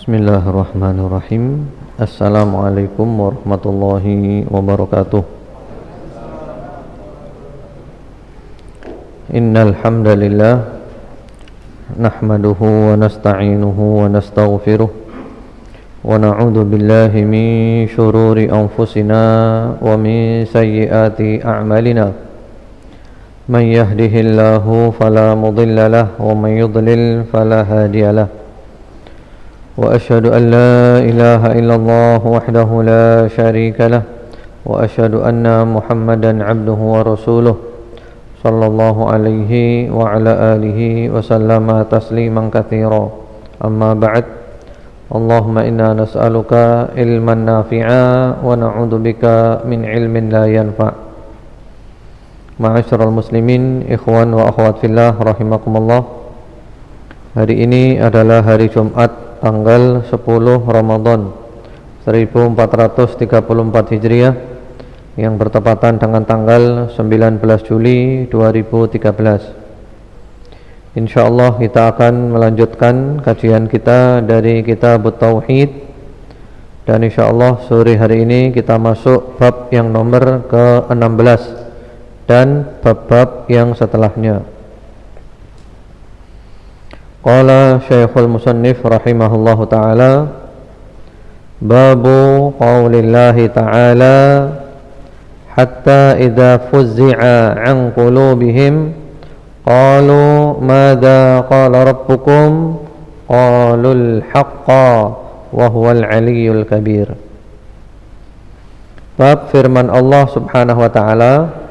Bismillahirrahmanirrahim. Assalamualaikum warahmatullahi wabarakatuh. Innal hamdalillah nahmaduhu wa nasta'inuhu wa nastaghfiruh wa na'udzu billahi min shururi anfusina wa min sayyiati a'malina. Man yahdihillahu fala mudilla lahu wa man yudlil fala hadiyalah. وأشهد أن لا إله إلا الله وحده لا شريك له وأشهد أن محمدا عبده ورسوله صلى الله عليه وعلى آله وسلم تسليما كثيرا أما بعد اللهم إنا نسألك علما نافعا ونعوذ بك من علم لا ينفع. Ma'asyiral muslimin, ikhwan wa akhwat fillah rahimakumullah. Hari ini adalah hari Jumat tanggal 10 Ramadan 1434 Hijriah yang bertepatan dengan tanggal 19 Juli 2013. Insyaallah kita akan melanjutkan kajian kita dari kitab Tauhid, dan insyaallah sore hari ini kita masuk bab yang nomor ke-16 dan bab-bab yang setelahnya. Qala Syekhul Musannif rahimahullahu ta'ala, babu qaulillahi ta'ala hatta idza fuzzi'a an qulubihim qalu madza qala rabbukum qalul haqqa wa huwal aliyyul kabir. Bab firman Allah subhanahu wa ta'ala.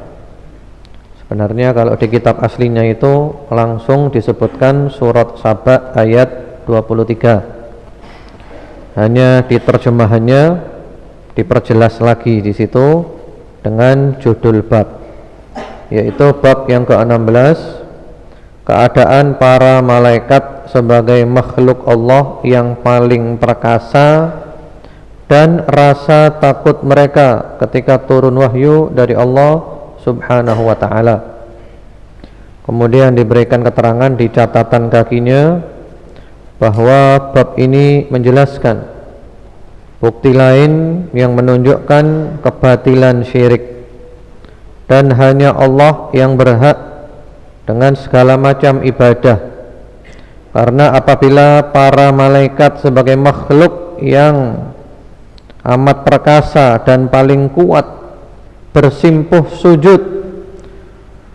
Sebenarnya kalau di kitab aslinya itu langsung disebutkan surat Saba ayat 23. Hanya di terjemahannya diperjelas lagi di situ dengan judul bab, yaitu bab yang ke-16, keadaan para malaikat sebagai makhluk Allah yang paling perkasa dan rasa takut mereka ketika turun wahyu dari Allah subhanahu wa ta'ala. Kemudian diberikan keterangan di catatan kakinya bahwa bab ini menjelaskan bukti lain yang menunjukkan kebatilan syirik, dan hanya Allah yang berhak dengan segala macam ibadah. Karena apabila para malaikat sebagai makhluk yang amat perkasa dan paling kuat bersimpuh sujud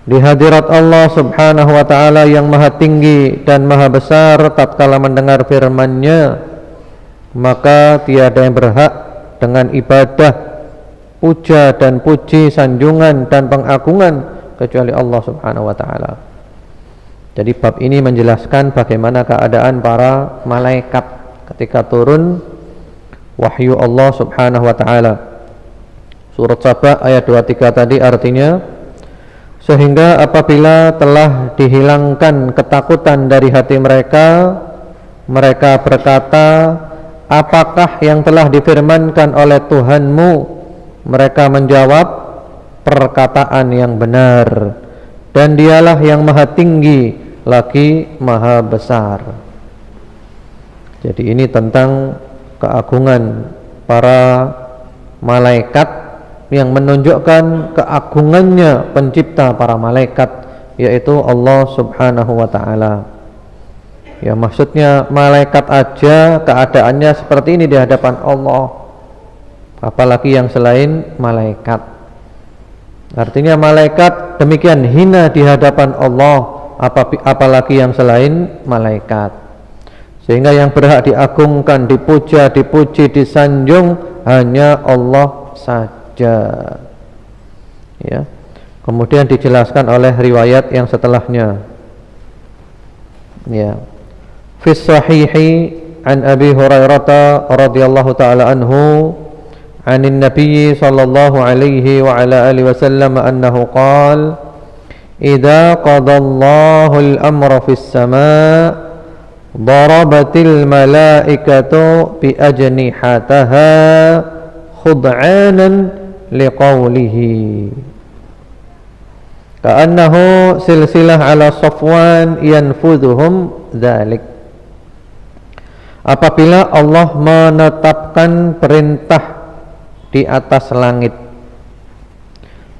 di hadirat Allah subhanahu wa ta'ala yang maha tinggi dan maha besar tatkala mendengar firman-Nya, maka tiada yang berhak dengan ibadah, puja dan puji, sanjungan dan pengagungan kecuali Allah subhanahu wa ta'ala. Jadi bab ini menjelaskan bagaimana keadaan para malaikat ketika turun wahyu Allah subhanahu wa ta'ala. Surat Saba ayat 23 tadi artinya, sehingga apabila telah dihilangkan ketakutan dari hati mereka, mereka berkata, apakah yang telah difirmankan oleh Tuhanmu? Mereka menjawab, perkataan yang benar, dan Dialah yang maha tinggi lagi maha besar. Jadi ini tentang keagungan para malaikat yang menunjukkan keagungannya pencipta para malaikat, yaitu Allah subhanahu wa ta'ala. Ya, maksudnya malaikat aja keadaannya seperti ini di hadapan Allah, apalagi yang selain malaikat. Artinya malaikat demikian hina di hadapan Allah, apalagi yang selain malaikat. Sehingga yang berhak diagungkan, dipuja, dipuji, disanjung hanya Allah saja. Ya. Kemudian dijelaskan oleh riwayat yang setelahnya. Ya. Fi sahihi an Abi Hurairah radhiyallahu taala anhu anin Nabi sallallahu alaihi wa ala alihi wasallam annahu qala idza qadallahu al-amra fis samaa darabatil malaikatu bi ajnihataha khud'anan liqaulihi ka'annahu silsilah ala Safwan yanfudhuhum dzalik. apabila Allah menetapkan perintah di atas langit,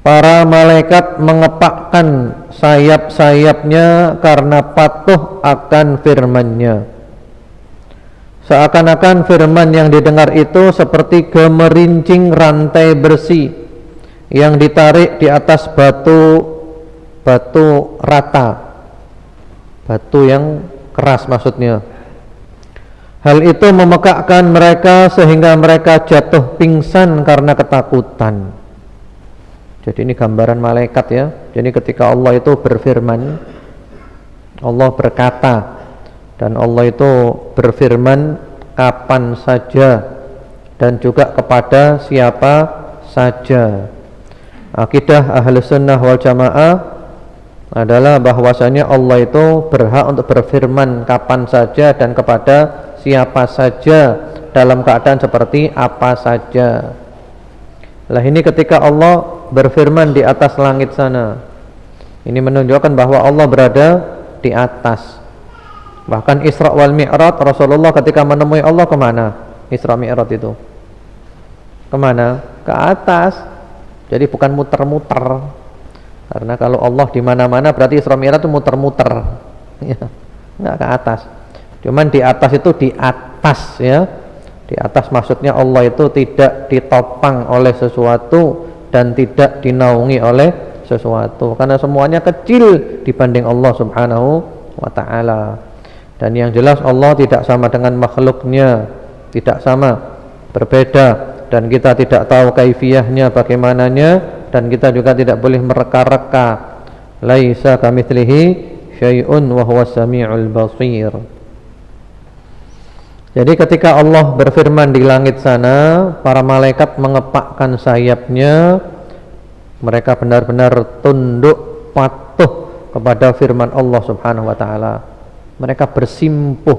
para malaikat mengepakkan sayap-sayapnya karena patuh akan firman-Nya. Seakan-akan firman yang didengar itu seperti gemerincing rantai bersih yang ditarik di atas batu rata, batu yang keras maksudnya. Hal itu memekakkan mereka sehingga mereka jatuh pingsan karena ketakutan. Jadi ini gambaran malaikat ya. Jadi ketika Allah itu berfirman, Allah berkata, dan Allah itu berfirman kapan saja dan juga kepada siapa saja. Akidah Ahlus Sunnah wal Jamaah adalah bahwasanya Allah itu berhak untuk berfirman kapan saja dan kepada siapa saja dalam keadaan seperti apa saja. Lah ini ketika Allah berfirman di atas langit sana, ini menunjukkan bahwa Allah berada di atas. Bahkan Isra wal Mi'raj, Rasulullah ketika menemui Allah kemana? Isra Mi'raj itu kemana? Ke atas. Jadi bukan muter-muter. Karena kalau Allah di mana-mana berarti Isra Mi'raj itu muter-muter. Ya, enggak ke atas. Cuman di atas itu di atas ya. Di atas maksudnya Allah itu tidak ditopang oleh sesuatu dan tidak dinaungi oleh sesuatu, karena semuanya kecil dibanding Allah Subhanahu wa ta'ala. Dan yang jelas Allah tidak sama dengan makhluknya, tidak sama, berbeda, dan kita tidak tahu kaifiyahnya bagaimananya, dan kita juga tidak boleh mereka-reka. Laisa kamitslihi syai'un wa huwas samiul basir. Jadi ketika Allah berfirman di langit sana, para malaikat mengepakkan sayapnya, mereka benar-benar tunduk patuh kepada firman Allah Subhanahu wa ta'ala. Mereka bersimpuh,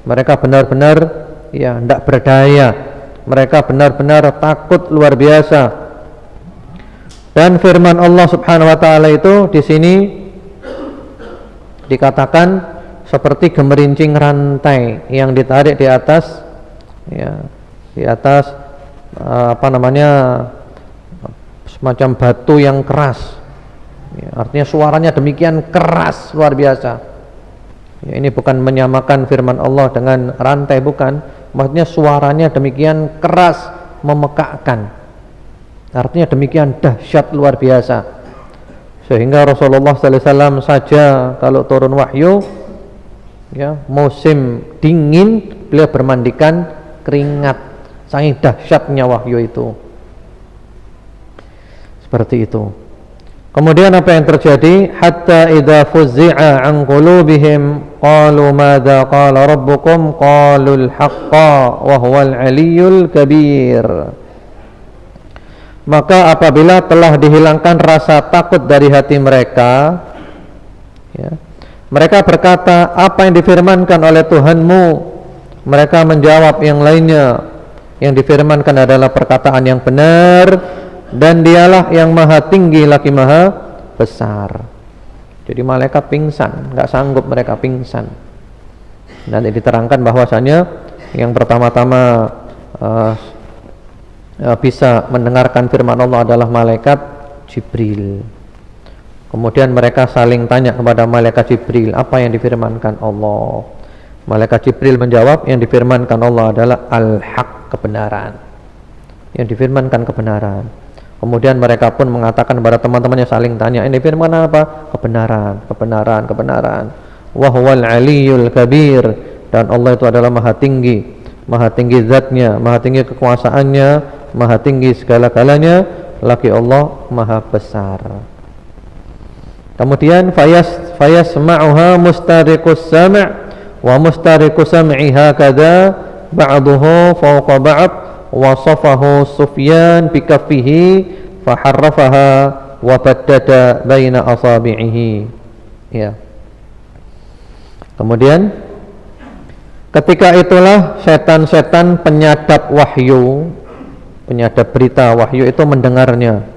mereka benar-benar ya tidak berdaya, mereka benar-benar takut luar biasa. Dan firman Allah Subhanahu wa ta'ala itu di sini dikatakan seperti gemerincing rantai yang ditarik di atas ya, di atas semacam batu yang keras ya, artinya suaranya demikian keras luar biasa ya. Ini bukan menyamakan firman Allah dengan rantai, bukan, maksudnya suaranya demikian keras, memekakkan, artinya demikian dahsyat luar biasa, sehingga Rasulullah SAW saja kalau turun wahyu ya, musim dingin beliau bermandikan keringat, saking dahsyatnya wahyu itu. Seperti itu. Kemudian apa yang terjadi? Hatta idza fuzzi'a an qulubihim qalu madza qala rabbukum qalul haqqa wa huwal aliyyul kabir. Maka apabila telah dihilangkan rasa takut dari hati mereka ya, mereka berkata, apa yang difirmankan oleh Tuhanmu? Mereka menjawab yang lainnya, yang difirmankan adalah perkataan yang benar, dan dialah yang maha tinggi lagi maha besar. Jadi malaikat pingsan, nggak sanggup mereka pingsan. Nanti diterangkan bahwasanya yang pertama-tama bisa mendengarkan firman Allah adalah malaikat Jibril. Kemudian mereka saling tanya kepada malaikat Jibril, apa yang difirmankan Allah? Malaikat Jibril menjawab, yang difirmankan Allah adalah al-haq, kebenaran. Yang difirmankan kebenaran. Kemudian mereka pun mengatakan kepada teman-temannya, saling tanya, ini firman apa? Kebenaran, kebenaran, kebenaran. Wa huwal aliyyul kabir, dan Allah itu adalah maha tinggi zatnya, maha tinggi kekuasaannya, maha tinggi segala-galanya, lagi Allah maha besar. Kemudian fayasma'uha mustariqus sam' wa mustariqus sam'iha kadza ba'dahu fawqa ba'd wasafahu Sufyan bikaffihi faharrafaha wa baddada baina asabi'ihi ya. Kemudian ketika itulah setan-setan penyadap wahyu, penyadap berita wahyu itu mendengarnya.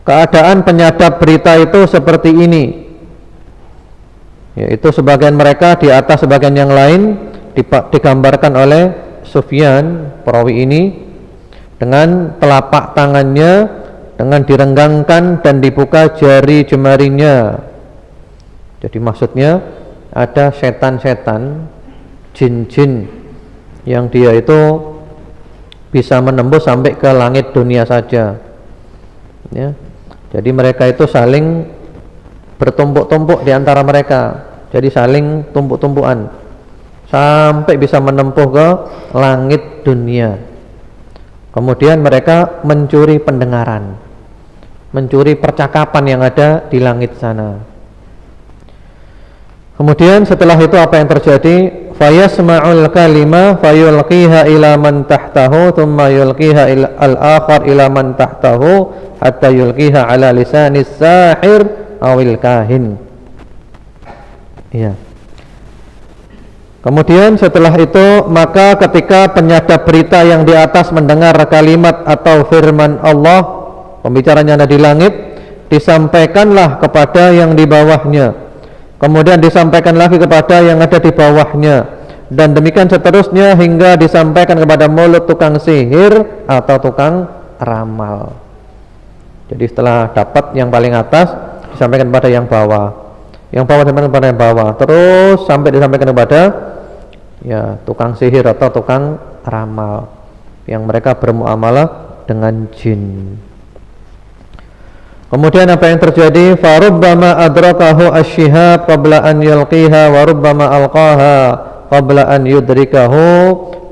Keadaan penyadap berita itu seperti ini, yaitu sebagian mereka di atas sebagian yang lain digambarkan oleh Sufyan perawi ini dengan telapak tangannya dengan direnggangkan dan dibuka jari jemarinya. Jadi maksudnya ada setan-setan, jin-jin yang dia itu bisa menembus sampai ke langit dunia saja, ya. Jadi mereka itu saling bertumpuk-tumpuk di antara mereka, jadi saling tumpuk-tumpukan sampai bisa menempuh ke langit dunia. Kemudian mereka mencuri pendengaran, mencuri percakapan yang ada di langit sana. Kemudian setelah itu apa yang terjadi? Fayasma'ul kalima fayulqiha ila man tahtahu thumma yulqiha al-akhar ila man tahtahu hatta yulqiha ala lisanis sahir awil kahin. Ya. Kemudian setelah itu maka ketika penyadap berita yang di atas mendengar kalimat atau firman Allah, pembicaranya ada di langit, disampaikanlah kepada yang di bawahnya, kemudian disampaikan lagi kepada yang ada di bawahnya, dan demikian seterusnya hingga disampaikan kepada mulut tukang sihir atau tukang ramal. Jadi setelah dapat yang paling atas disampaikan kepada yang bawah, yang bawah disampaikan kepada yang bawah, terus sampai disampaikan kepada ya tukang sihir atau tukang ramal yang mereka bermuamalah dengan jin. Kemudian apa yang terjadi? Farubbama adrakahu asy-syihab qabla an yulqiha wa rubbama alqaha qabla an yudrikahu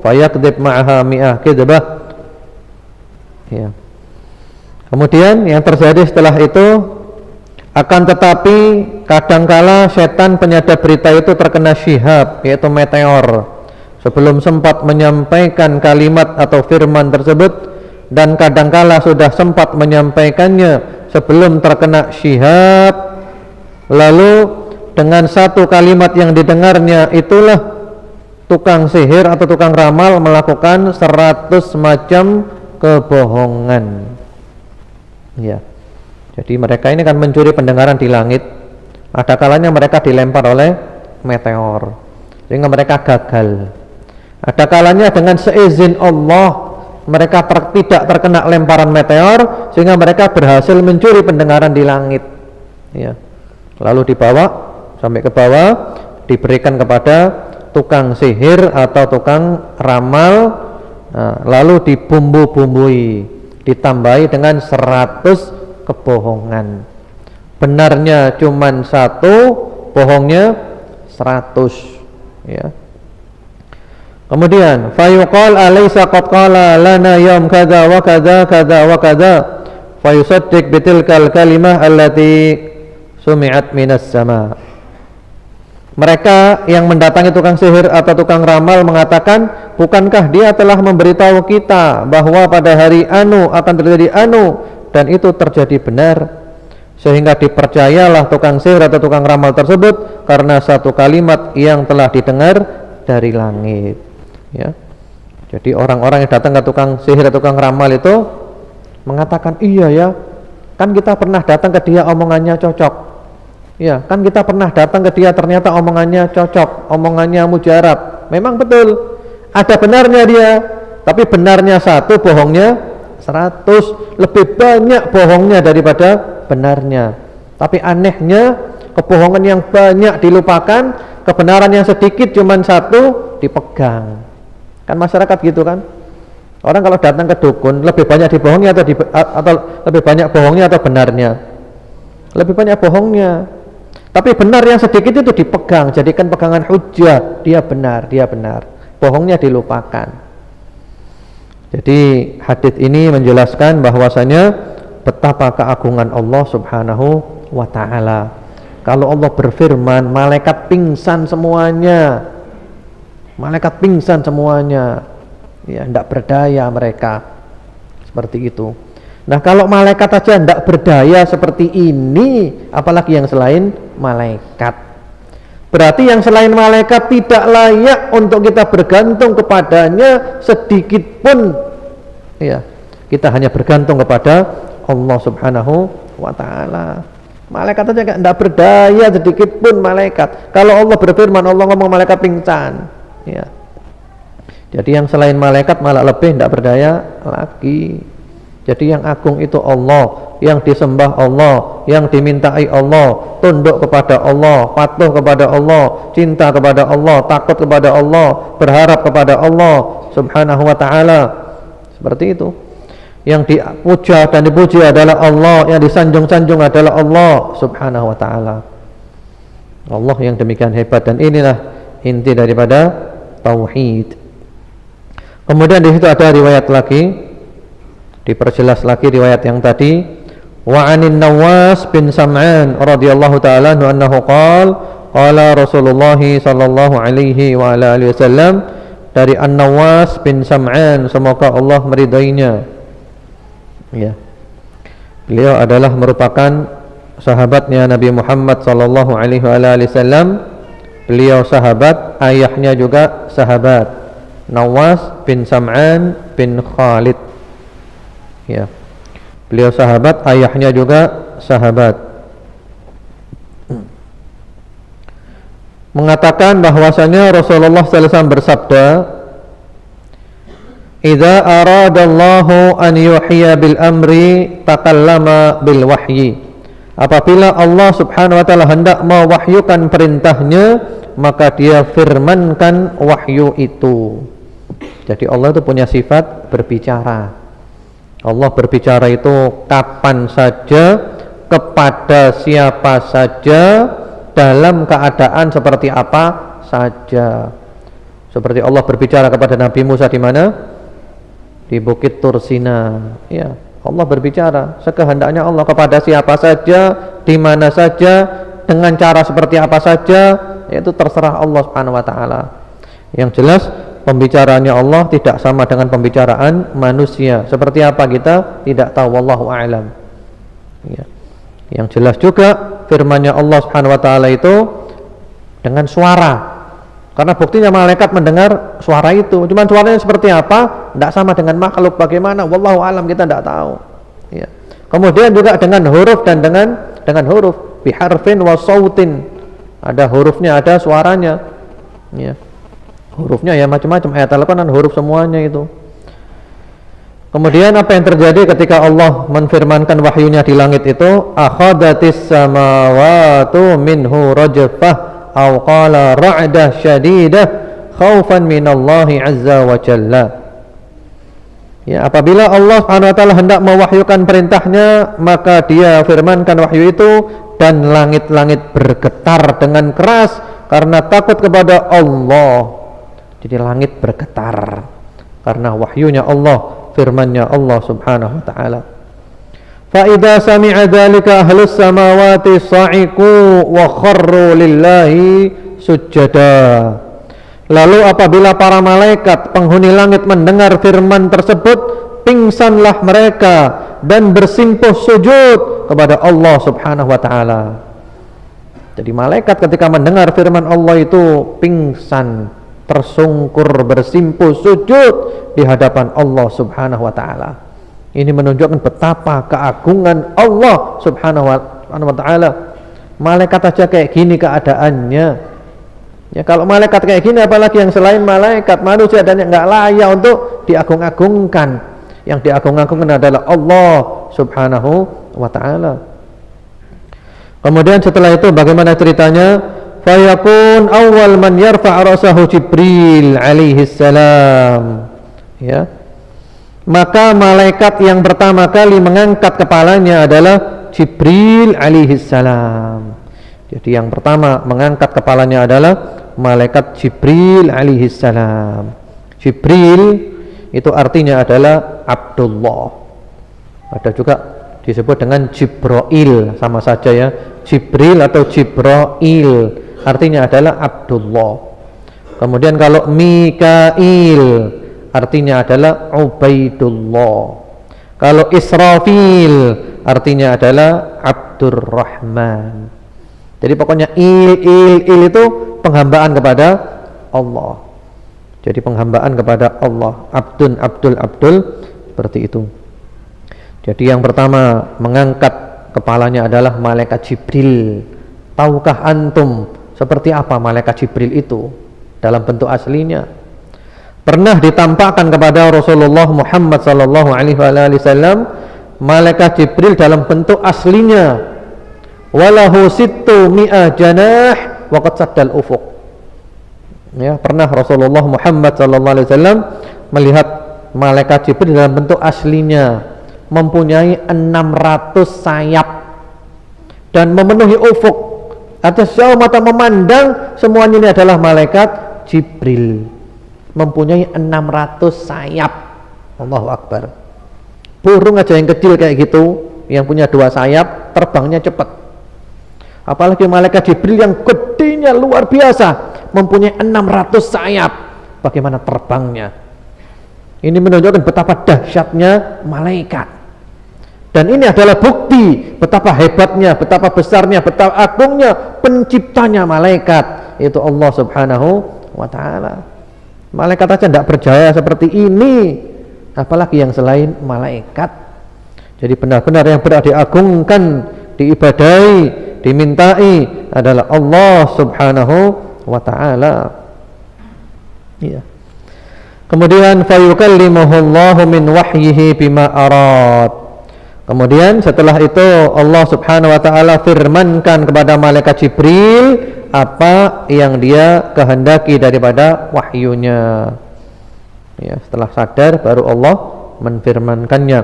fayakdzib ma'aha mi'ah kidzbah. Ya. Kemudian yang terjadi setelah itu, akan tetapi kadangkala setan penyadap berita itu terkena syihab, yaitu meteor, sebelum sempat menyampaikan kalimat atau firman tersebut, dan kadangkala sudah sempat menyampaikannya sebelum terkena syihab, lalu dengan satu kalimat yang didengarnya itulah tukang sihir atau tukang ramal melakukan 100 macam kebohongan. Ya. Jadi mereka ini kan mencuri pendengaran di langit. Ada kalanya mereka dilempar oleh meteor sehingga mereka gagal. Ada kalanya dengan seizin Allah mereka tidak terkena lemparan meteor sehingga mereka berhasil mencuri pendengaran di langit. Ya. Lalu dibawa sampai ke bawah, diberikan kepada tukang sihir atau tukang ramal, lalu dibumbu-bumbui, ditambahi dengan 100 kebohongan. Benarnya cuman 1, bohongnya 100, ya. Kemudian fayuqal alaysa qad qala lana yawm kadza wa kadza kadza wa kadza fayusaddiq bitilkal kalimah allati sumi'at minas sama. Mereka yang mendatangi tukang sihir atau tukang ramal mengatakan, bukankah dia telah memberitahu kita bahwa pada hari anu akan terjadi anu, dan itu terjadi benar, sehingga dipercayalah tukang sihir atau tukang ramal tersebut karena satu kalimat yang telah didengar dari langit. Ya. Jadi orang-orang yang datang ke tukang sihir atau tukang ramal itu mengatakan, iya ya, kan kita pernah datang ke dia omongannya cocok. Ya, kan kita pernah datang ke dia ternyata omongannya cocok, omongannya mujarab. Memang betul, ada benarnya dia, tapi benarnya 1, bohongnya 100, lebih banyak bohongnya daripada benarnya. Tapi anehnya kebohongan yang banyak dilupakan, kebenaran yang sedikit cuman 1 dipegang. Kan masyarakat gitu kan? Orang kalau datang ke dukun lebih banyak dibohongi atau lebih banyak bohongnya atau benarnya? Lebih banyak bohongnya. Tapi benar yang sedikit itu dipegang, jadikan pegangan hujjah, dia benar, dia benar. Bohongnya dilupakan. Jadi hadits ini menjelaskan bahwasanya betapa keagungan Allah Subhanahu wa taala. Kalau Allah berfirman, malaikat pingsan semuanya. Malaikat pingsan semuanya. Ya, tidak berdaya mereka. Seperti itu. Nah, kalau malaikat saja tidak berdaya seperti ini, apalagi yang selain malaikat. Berarti yang selain malaikat tidak layak untuk kita bergantung kepadanya sedikit pun. Ya, kita hanya bergantung kepada Allah Subhanahu wa taala. Malaikat saja tidak berdaya sedikit pun malaikat. Kalau Allah berfirman, Allah ngomong malaikat pingsan. Ya. Jadi yang selain malaikat malah lebih tidak berdaya lagi. Jadi yang agung itu Allah, yang disembah Allah, yang dimintai Allah, tunduk kepada Allah, patuh kepada Allah, cinta kepada Allah, takut kepada Allah, berharap kepada Allah Subhanahu wa ta'ala. Seperti itu. Yang dipuja dan dipuji adalah Allah, yang disanjung-sanjung adalah Allah Subhanahu wa ta'ala. Allah yang demikian hebat, dan inilah inti daripada tauhid. Kemudian di situ ada riwayat lagi, diperjelas lagi riwayat yang tadi, wa anin Nawas bin Sam'an radhiyallahu ta'ala anhu qala Rasulullah sallallahu alaihi wa ala alihi wasallam, dari An-Nawas bin Sam'an, semoga Allah meridainya. Ya. Beliau adalah merupakan sahabatnya Nabi Muhammad sallallahu alaihi wa ala alihi wasallam. Beliau sahabat, ayahnya juga sahabat, Nawas bin Sam'an bin Khalid. Ya. Beliau sahabat, ayahnya juga sahabat. Mengatakan bahwasanya Rasulullah sallallahu alaihi wasallam bersabda, "Idza aradallahu an yuhyiya bil amri takallama bil wahyi." Apabila Allah Subhanahu wa taala hendak mewahyukan perintahnya, maka dia firmankan wahyu itu. Jadi Allah itu punya sifat berbicara. Allah berbicara itu kapan saja, kepada siapa saja, dalam keadaan seperti apa saja. Seperti Allah berbicara kepada Nabi Musa di mana? Di Bukit Tursina. Ya, Allah berbicara sekehendaknya Allah kepada siapa saja, di mana saja, dengan cara seperti apa saja, yaitu terserah Allah Subhanahu wa taala. Yang jelas pembicaraannya Allah tidak sama dengan pembicaraan manusia. Seperti apa kita tidak tahu, wallahu a'lam. Ya. Yang jelas juga firman-Nya Allah Subhanahu wa taala itu dengan suara. Karena buktinya malaikat mendengar suara itu. Cuman suaranya seperti apa? Tidak sama dengan makhluk. Bagaimana? Wallahu a'lam, kita tidak tahu. Ya. Kemudian juga dengan huruf dan dengan huruf, biharfin wa sautin. Ada hurufnya, ada suaranya. Ya. Hurufnya ya macam-macam, ayat Al-Quran huruf semuanya itu. Kemudian apa yang terjadi ketika Allah menfirmankan wahyunya di langit itu? Akhadatis samawatu minhu rajfah aw qala ra'dah syadidah khaufan minallahi azza wa jalla. Ya, apabila Allah Subhanahu wa taala hendak mewahyukan perintahnya, maka dia firmankan wahyu itu dan langit-langit bergetar dengan keras karena takut kepada Allah. Jadi langit bergetar karena wahyunya Allah, firman-Nya Allah Subhanahu wa taala. Fa idza sami'a dzalika ahlus samawati sa'iqu wa kharru lillahi sujada. Lalu apabila para malaikat penghuni langit mendengar firman tersebut, pingsanlah mereka dan bersimpuh sujud kepada Allah Subhanahu wa taala. Jadi malaikat ketika mendengar firman Allah itu pingsan, tersungkur, bersimpuh sujud di hadapan Allah Subhanahu wa taala. Ini menunjukkan betapa keagungan Allah Subhanahu wa taala. Malaikat aja kayak gini keadaannya. Ya, kalau malaikat kayak gini, apalagi yang selain malaikat, manusia dan yang enggak layak untuk diagung-agungkan. Yang diagung-agungkan adalah Allah Subhanahu wa taala. Kemudian setelah itu bagaimana ceritanya? Fayakun awal man yarfa' ra'sahu Jibril alaihi salam. Ya. Maka malaikat yang pertama kali mengangkat kepalanya adalah Jibril alaihi salam. Jadi yang pertama mengangkat kepalanya adalah malaikat Jibril alaihi salam. Jibril itu artinya adalah Abdullah. Ada juga disebut dengan Jibril, sama saja ya. Jibril atau Jibril artinya adalah Abdullah. Kemudian kalau Mikail artinya adalah Ubaidullah. Kalau Israfil artinya adalah Abdurrahman. Jadi pokoknya il itu penghambaan kepada Allah. Jadi penghambaan kepada Allah. Abdul seperti itu. Jadi yang pertama mengangkat kepalanya adalah malaikat Jibril. Tahukah antum seperti apa malaikat Jibril itu? dalam bentuk aslinya. Pernah ditampakkan kepada Rasulullah Muhammad sallallahu alaihi wasallam malaikat Jibril dalam bentuk aslinya, walahu sittu mi'ah janah wa qad saddal ufuq. Ya, pernah Rasulullah Muhammad sallallahu alaihi wasallam melihat malaikat Jibril dalam bentuk aslinya, mempunyai 600 sayap dan memenuhi ufuk. Atas jauh mata memandang, semuanya ini adalah malaikat Jibril, mempunyai 600 sayap. Allahu Akbar. Burung aja yang kecil kayak gitu, yang punya 2 sayap, terbangnya cepat. Apalagi malaikat Jibril yang gedenya luar biasa, mempunyai 600 sayap. Bagaimana terbangnya? Ini menunjukkan betapa dahsyatnya malaikat. Dan ini adalah bukti betapa hebatnya, betapa besarnya, betapa agungnya penciptanya malaikat, yaitu Allah Subhanahu wa ta'ala. Malaikat aja tidak berjaya seperti ini, apalagi yang selain malaikat. Jadi benar-benar yang berhak diagungkan, diibadahi, dimintai adalah Allah Subhanahu wa ta'ala. Ya. Kemudian fayukallimuhullahu min wahyihi bima arad. Kemudian setelah itu Allah Subhanahu wa ta'ala firmankan kepada malaikat Jibril apa yang dia kehendaki daripada wahyunya. Ya, setelah sadar baru Allah menfirmankannya.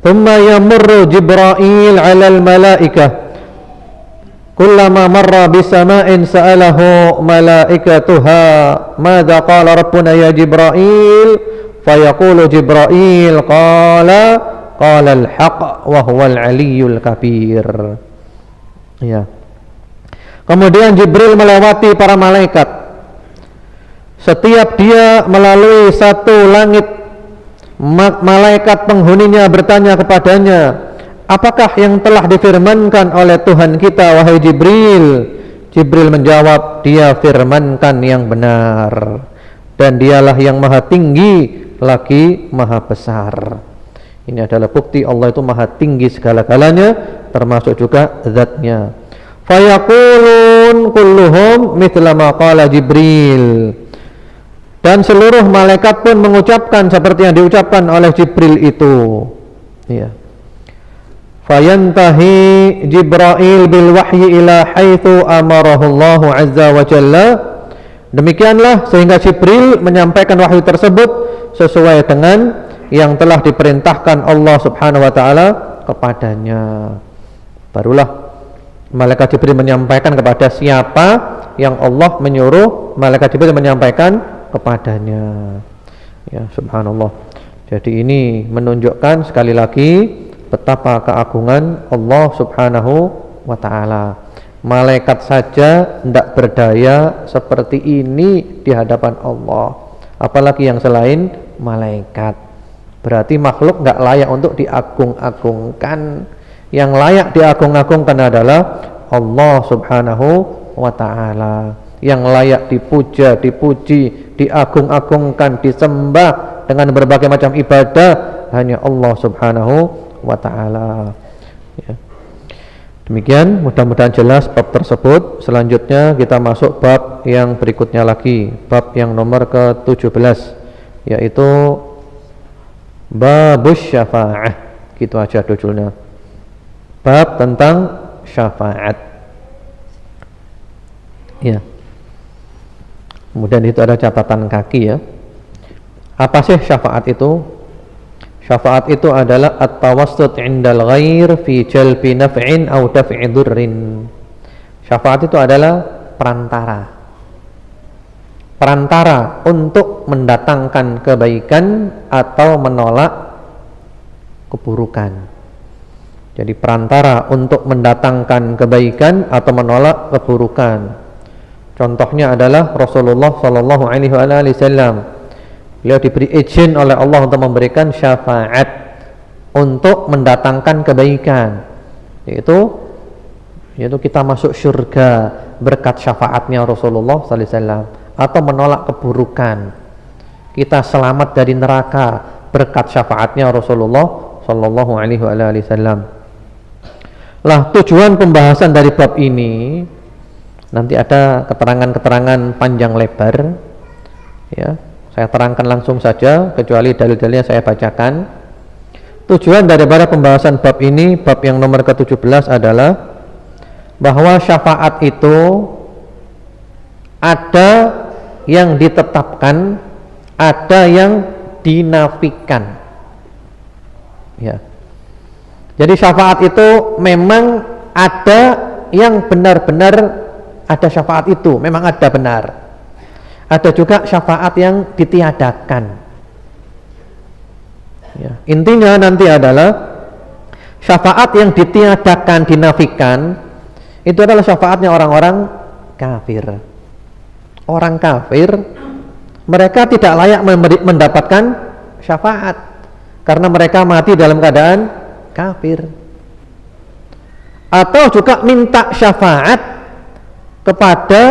Thumma yamurru Jibril 'alal malaikah. Kullama marra bisama'in sa'alahu malaikatuha, "Madza qala rabbuna ya Jibril?" Fayaqulu Jibril, qala al-haq wa huwal aliyyul kabir. Ya. Kemudian Jibril melewati para malaikat. Setiap dia melalui satu langit, malaikat penghuninya bertanya kepadanya, apakah yang telah difirmankan oleh Tuhan kita wahai Jibril? Jibril menjawab, dia firmankan yang benar, dan dialah yang maha tinggi lagi maha besar. Ini adalah bukti Allah itu maha tinggi segala-galanya, termasuk juga zatnya. Fayaqulun kulluhum mithla ma qala Jibril. Dan seluruh malaikat pun mengucapkan seperti yang diucapkan oleh Jibril itu. Ya. Fayantahi Jibril bil wahyi ila haitsu amarahu Allah azza wa jalla. Demikianlah sehingga Jibril menyampaikan wahyu tersebut sesuai dengan yang telah diperintahkan Allah Subhanahu wa ta'ala kepadanya. Barulah malaikat Jibril menyampaikan kepada siapa yang Allah menyuruh malaikat Jibril menyampaikan kepadanya. Ya, subhanallah. Jadi ini menunjukkan sekali lagi betapa keagungan Allah Subhanahu wa ta'ala. Malaikat saja tidak berdaya seperti ini di hadapan Allah, apalagi yang selain malaikat. Berarti makhluk nggak layak untuk diagung-agungkan. Yang layak diagung-agungkan adalah Allah Subhanahu wa ta'ala. Yang layak dipuja, dipuji, diagung-agungkan, disembah dengan berbagai macam ibadah hanya Allah Subhanahu wa ta'ala. Ya. Demikian, mudah-mudahan jelas bab tersebut. Selanjutnya kita masuk bab yang berikutnya lagi, bab yang nomor ke-17, yaitu Babus Syafa'ah. Gitu aja judulnya. Bab tentang syafaat. Ya. Kemudian itu ada catatan kaki ya. Apa sih syafaat itu? Syafaat itu adalah at-tawassut 'indal ghair fi jalbi naf'in aw daf'i dhurrin. Syafaat itu adalah perantara untuk mendatangkan kebaikan atau menolak keburukan. Jadi perantara untuk mendatangkan kebaikan atau menolak keburukan. Contohnya adalah Rasulullah sallallahu alaihi wasallam. Beliau diberi izin oleh Allah untuk memberikan syafaat untuk mendatangkan kebaikan, yaitu kita masuk surga berkat syafaatnya Rasulullah sallallahu alaihi wasallam, atau menolak keburukan, kita selamat dari neraka berkat syafaatnya Rasulullah sallallahu alaihi wasallam. Lah tujuan pembahasan dari bab ini Nanti ada keterangan-keterangan panjang lebar, ya. Saya terangkan langsung saja, kecuali dalil-dalilnya saya bacakan. Tujuan daripada pembahasan bab ini, bab yang nomor ke-17 adalah bahwa syafaat itu ada yang ditetapkan, ada yang dinafikan. Ya. Jadi syafaat itu memang ada yang benar-benar ada syafaat itu, memang ada benar. Ada juga syafaat yang ditiadakan. Ya. Intinya nanti adalah syafaat yang ditiadakan, dinafikan, itu adalah syafaatnya orang-orang kafir. Orang kafir, mereka tidak layak mendapatkan syafaat karena mereka mati dalam keadaan kafir. Atau juga minta syafaat kepada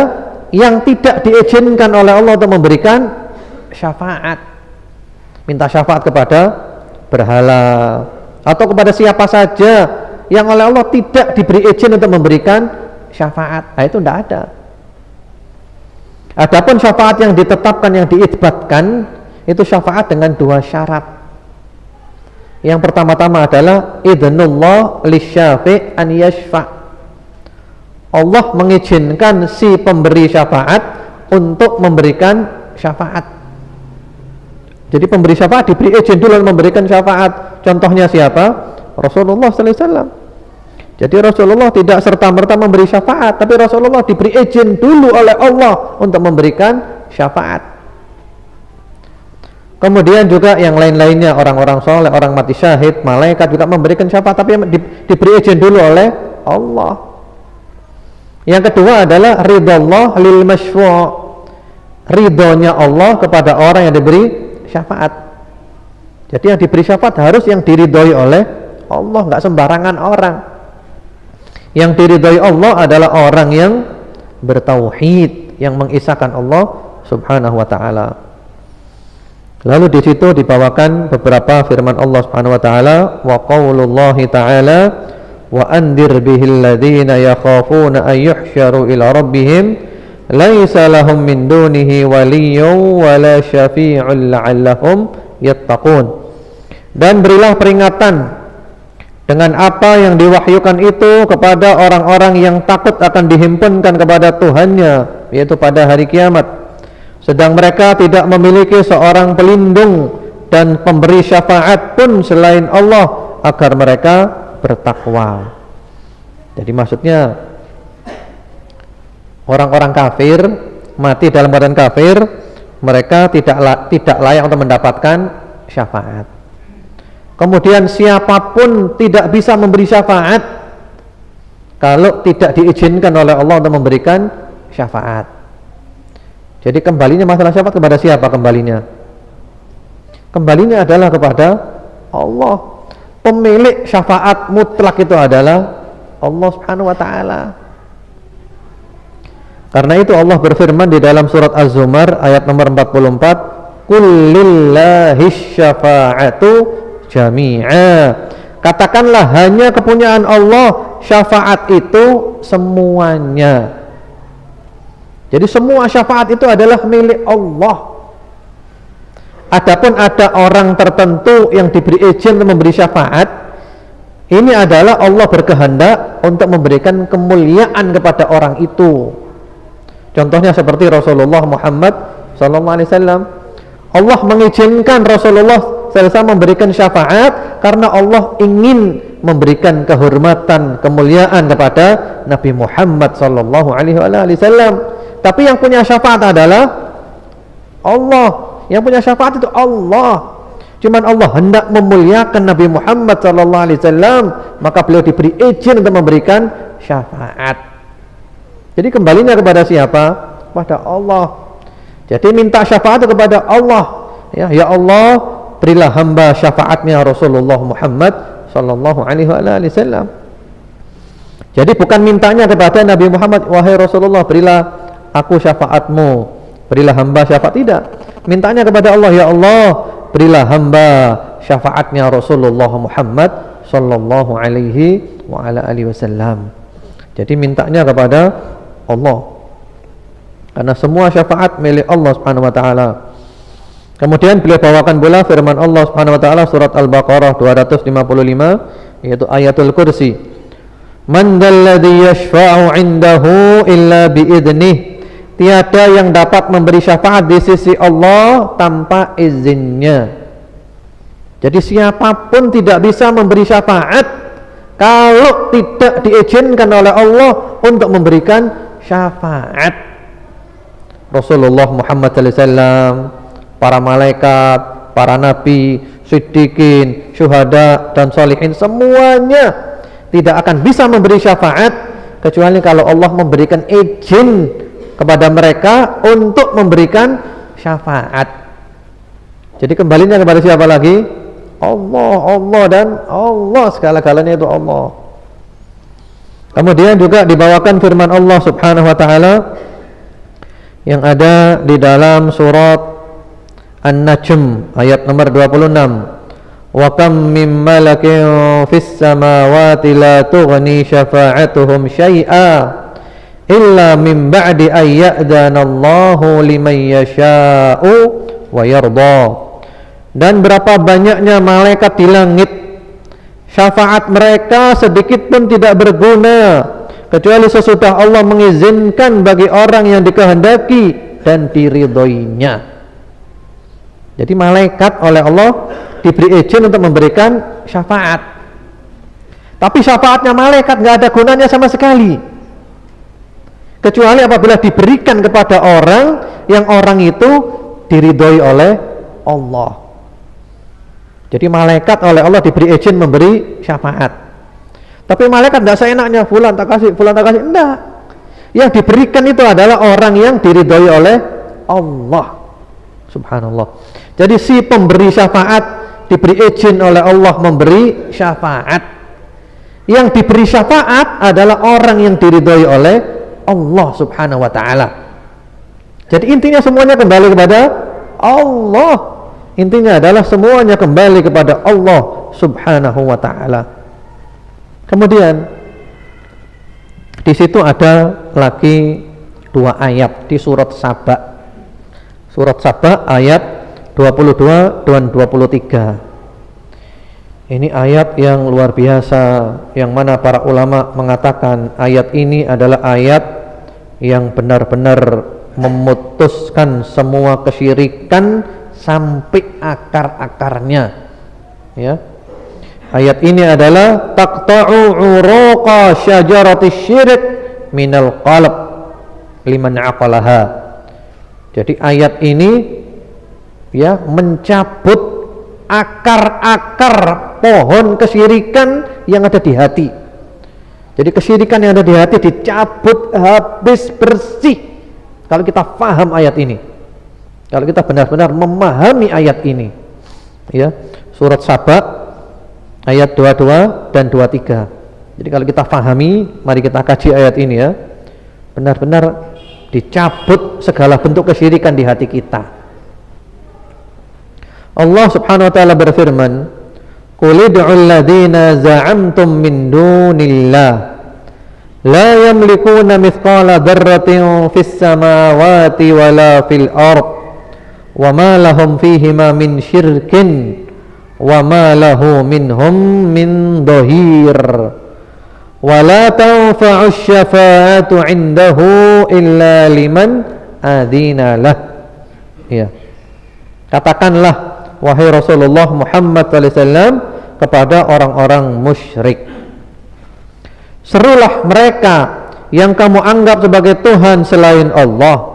yang tidak diizinkan oleh Allah untuk memberikan syafaat. Minta syafaat kepada berhala atau kepada siapa saja yang oleh Allah tidak diberi izin untuk memberikan syafaat. Nah, itu tidak ada. Adapun syafaat yang ditetapkan, yang diitsbatkan, itu syafaat dengan dua syarat. Yang pertama-tama adalah idznullah lisyafi' an yashfa'. Allah mengizinkan si pemberi syafaat untuk memberikan syafaat. Jadi pemberi syafaat diberi izin dulu memberikan syafaat. Contohnya siapa? Rasulullah sallallahu alaihi wasallam. Jadi Rasulullah tidak serta-merta memberi syafaat, tapi Rasulullah diberi izin dulu oleh Allah untuk memberikan syafaat. Kemudian juga yang lain-lainnya, orang-orang soleh, orang mati syahid, malaikat juga memberikan syafaat, tapi diberi izin dulu oleh Allah. Yang kedua adalah ridallah lil masyfu', ridhonya Allah kepada orang yang diberi syafaat. Jadi yang diberi syafaat harus yang diridhoi oleh Allah, nggak sembarangan orang. Yang diridhoi Allah adalah orang yang bertauhid, yang mengisahkan Allah Subhanahu wa taala. Lalu di situ dibawakan beberapa firman Allah Subhanahu wa taala, wa qaulullahi ta'ala wa andir bihil ladzina yakhafuna an yuhsyaru ila rabbihim laisa lahum min dunihi waliyyun wala syafi'un la'allahum yattaqun. Dan berilah peringatan dengan apa yang diwahyukan itu kepada orang-orang yang takut akan dihimpunkan kepada Tuhannya, yaitu pada hari kiamat, sedang mereka tidak memiliki seorang pelindung dan pemberi syafaat pun selain Allah agar mereka bertakwa. Jadi maksudnya orang-orang kafir mati dalam keadaan kafir, mereka tidak layak untuk mendapatkan syafaat. Kemudian siapapun tidak bisa memberi syafaat kalau tidak diizinkan oleh Allah untuk memberikan syafaat. Jadi kembalinya masalah syafaat kepada siapa kembalinya? Kembalinya adalah kepada Allah. Pemilik syafaat mutlak itu adalah Allah Subhanahu wa taala. Karena itu Allah berfirman di dalam surat Az-Zumar ayat nomor 44, "Qul lillahish syafa'atu jami'a." Katakanlah hanya kepunyaan Allah, syafaat itu semuanya. Jadi semua syafaat itu adalah milik Allah. Adapun ada orang tertentu yang diberi izin untuk memberi syafaat, ini adalah Allah berkehendak untuk memberikan kemuliaan kepada orang itu. Contohnya seperti Rasulullah Muhammad SAW. Allah mengizinkan Rasulullah SAW memberikan syafaat karena Allah ingin memberikan kehormatan, kemuliaan kepada Nabi Muhammad SAW. Tapi yang punya syafaat adalah Allah. Yang punya syafaat itu Allah. Cuman Allah hendak memuliakan Nabi Muhammad SAW, maka beliau diberi izin untuk memberikan syafaat. Jadi kembalinya kepada siapa? Kepada Allah. Jadi minta syafaat kepada Allah. Ya Allah, berilah hamba syafaatnya Rasulullah Muhammad SAW. Jadi bukan mintanya kepada Nabi Muhammad, wahai Rasulullah, berilah aku syafaatmu, berilah hamba syafaat. Tidak. Mintanya kepada Allah, ya Allah, berilah hamba syafaatnya Rasulullah Muhammad sallallahu alaihi wa ala alihi wasallam. Jadi mintanya kepada Allah. karena semua syafaat milik Allah Subhanahu wa taala. Kemudian beliau bawakan pula firman Allah Subhanahu wa taala surat Al-Baqarah 255, yaitu ayatul kursi. Man dzalladzi yashfa'u 'indahu illa biidnih. Tiada yang dapat memberi syafaat di sisi Allah tanpa izinnya. Jadi siapapun tidak bisa memberi syafaat kalau tidak diizinkan oleh Allah untuk memberikan syafaat. Rasulullah Muhammad SAW, para malaikat, para nabi, siddiqin, syuhada dan sholihin, semuanya tidak akan bisa memberi syafaat kecuali kalau Allah memberikan izin kepada mereka untuk memberikan syafaat. Jadi kembalinya kepada siapa lagi? Allah dan Allah, segala-galanya itu Allah. Kemudian juga dibawakan firman Allah Subhanahu wa taala yang ada di dalam surat An-Najm ayat nomor 26. Wa kam min malakin fis samawati la tughni syafa'atuhum syai'a illa min ba'di an ya'dana Allahu liman yasha'u wa yarda. Dan berapa banyaknya malaikat di langit, syafaat mereka sedikit pun tidak berguna kecuali sesudah Allah mengizinkan bagi orang yang dikehendaki dan diridhoinya. Jadi malaikat oleh Allah diberi izin untuk memberikan syafaat. Tapi syafaatnya malaikat nggak ada gunanya sama sekali, kecuali apabila diberikan kepada orang yang orang itu diridhoi oleh Allah. Jadi malaikat oleh Allah diberi izin memberi syafaat. Tapi malaikat nggak seenaknya, fulan tak kasih, enggak. Yang diberikan itu adalah orang yang diridhoi oleh Allah. Subhanallah. Jadi si pemberi syafaat diberi izin oleh Allah memberi syafaat. Yang diberi syafaat adalah orang yang diridhoi oleh Allah Subhanahu wa taala. Jadi intinya semuanya kembali kepada Allah. Intinya adalah semuanya kembali kepada Allah Subhanahu wa taala. Kemudian di situ ada lagi dua ayat di surat Saba. Surat Saba ayat 22 dan 23. Ini ayat yang luar biasa, yang mana para ulama mengatakan ayat ini adalah ayat yang benar-benar memutuskan semua kesyirikan sampai akar-akarnya. Ya. Ayat ini adalah taqta'u 'uruqa syajarati syirik minal qalb liman 'aqalaha. Jadi ayat ini ya mencabut akar-akar pohon kesyirikan yang ada di hati. Jadi kesyirikan yang ada di hati dicabut habis bersih kalau kita paham ayat ini. Kalau kita benar-benar memahami ayat ini. Ya, surat Saba ayat 22 dan 23. Jadi kalau kita pahami, mari kita kaji ayat ini ya. Benar-benar dicabut segala bentuk kesyirikan di hati kita. Allah Subhanahu wa taala berfirman, "Qul ud'ul ladzina za'amtum min dunillah la yamlikuna mithqala dzarratin fis samawati wala fil ard wa ma lahum fihima min syirkin wa ma lahu minhum min dhahir wa la tanfa'u syafa'atu 'indahu illa liman adzina lah." Ya. Katakanlah wahai Rasulullah Muhammad SAW kepada orang-orang musyrik, serulah mereka yang kamu anggap sebagai Tuhan selain Allah.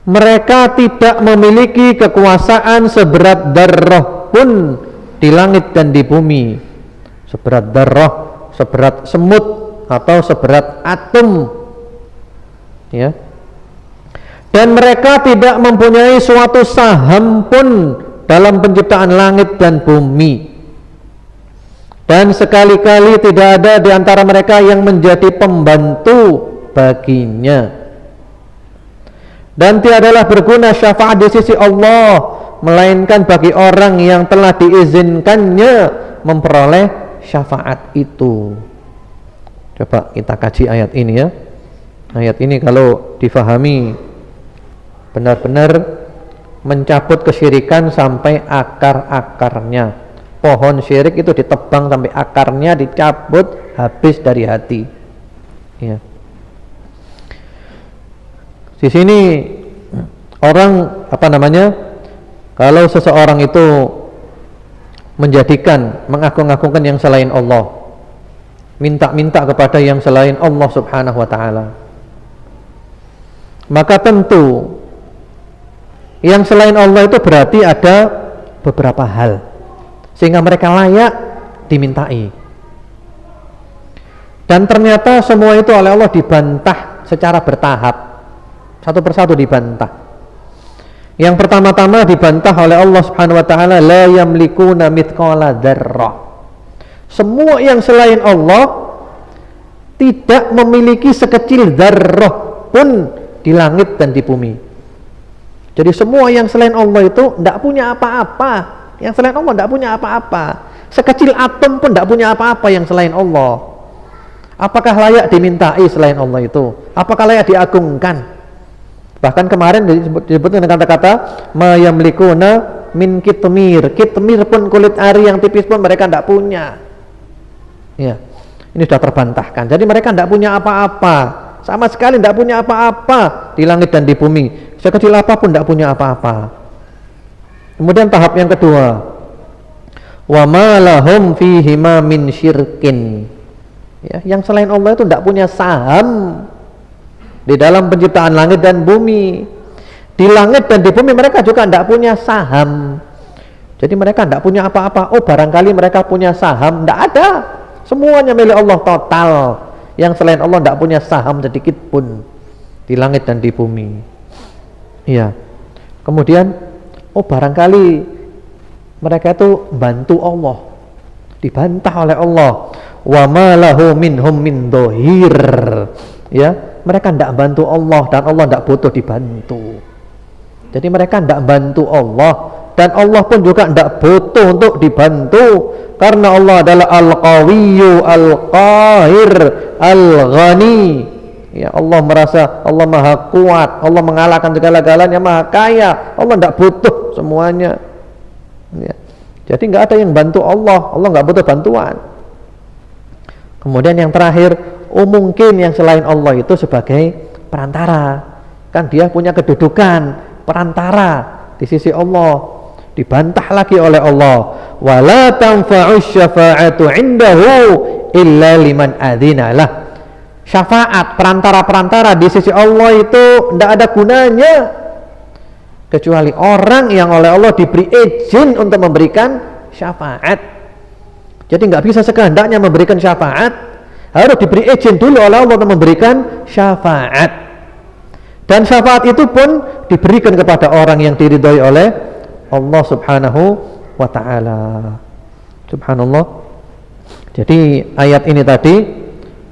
Mereka tidak memiliki kekuasaan seberat darah pun di langit dan di bumi. Seberat darah, seberat semut atau seberat atom. Ya. Dan mereka tidak mempunyai suatu saham pun dalam penciptaan langit dan bumi. Dan sekali-kali tidak ada di antara mereka yang menjadi pembantu baginya. Dan tiadalah berguna syafaat di sisi Allah melainkan bagi orang yang telah diizinkannya memperoleh syafaat itu. Coba kita kaji ayat ini ya. Ayat ini kalau difahami benar-benar mencabut kesyirikan sampai akar-akarnya. Pohon syirik itu ditebang sampai akarnya, dicabut habis dari hati. Ya. Di sini orang kalau seseorang itu menjadikan, mengagung-agungkan yang selain Allah, minta-minta kepada yang selain Allah subhanahu wa ta'ala, maka tentu yang selain Allah itu berarti ada beberapa hal sehingga mereka layak dimintai. Dan ternyata semua itu oleh Allah dibantah secara bertahap, satu persatu dibantah. Yang pertama-tama dibantah oleh Allah subhanahu wa ta'ala, la yamlikuna mithqala dzarrah. Semua yang selain Allah tidak memiliki sekecil dzarrah pun di langit dan di bumi. Jadi semua yang selain Allah itu tidak punya apa-apa. Yang selain Allah tidak punya apa-apa. Sekecil atom pun tidak punya apa-apa yang selain Allah. Apakah layak dimintai selain Allah itu? Apakah layak diagungkan? Bahkan kemarin disebut dengan kata-kata ma yamlikuna min kitmir. Kitmir pun, kulit ari yang tipis pun mereka tidak punya. Ya, ini sudah terbantahkan. Jadi mereka tidak punya apa-apa, sama sekali tidak punya apa-apa di langit dan di bumi. Sekecil apapun tidak punya apa-apa. Kemudian tahap yang kedua, wa ma lahum fihi ma min syirkin. Ya, yang selain Allah itu tidak punya saham di dalam penciptaan langit dan bumi. Di langit dan di bumi mereka juga tidak punya saham. Jadi mereka tidak punya apa-apa. Oh, barangkali mereka punya saham. Tidak ada. Semuanya milik Allah total. Yang selain Allah tidak punya saham sedikit pun di langit dan di bumi. Iya. Kemudian, oh barangkali mereka itu bantu Allah. Dibantah oleh Allah. Wa ma lahu minhum min dhahir. Ya, mereka tidak bantu Allah dan Allah tidak butuh dibantu. Jadi mereka tidak bantu Allah dan Allah pun juga tidak butuh untuk dibantu, karena Allah adalah Al-Qawiyyu Al-Qahir Al-Ghani. Ya, Allah merasa Allah maha kuat, Allah mengalahkan segala-galanya, maha kaya, Allah tidak butuh semuanya. Ya. Jadi nggak ada yang bantu Allah, Allah nggak butuh bantuan. Kemudian yang terakhir, mungkin yang selain Allah itu sebagai perantara, kan dia punya kedudukan perantara di sisi Allah. Dibantah lagi oleh Allah, wala tanfa'us syafa'atu 'indahu illa liman adzina lah. Syafaat, perantara-perantara di sisi Allah itu tidak ada gunanya kecuali orang yang oleh Allah diberi izin untuk memberikan syafaat. Jadi nggak bisa sekehendaknya memberikan syafaat, harus diberi izin dulu oleh Allah untuk memberikan syafaat. Dan syafaat itu pun diberikan kepada orang yang diridhoi oleh Allah subhanahu wa ta'ala. Subhanallah. Jadi ayat ini tadi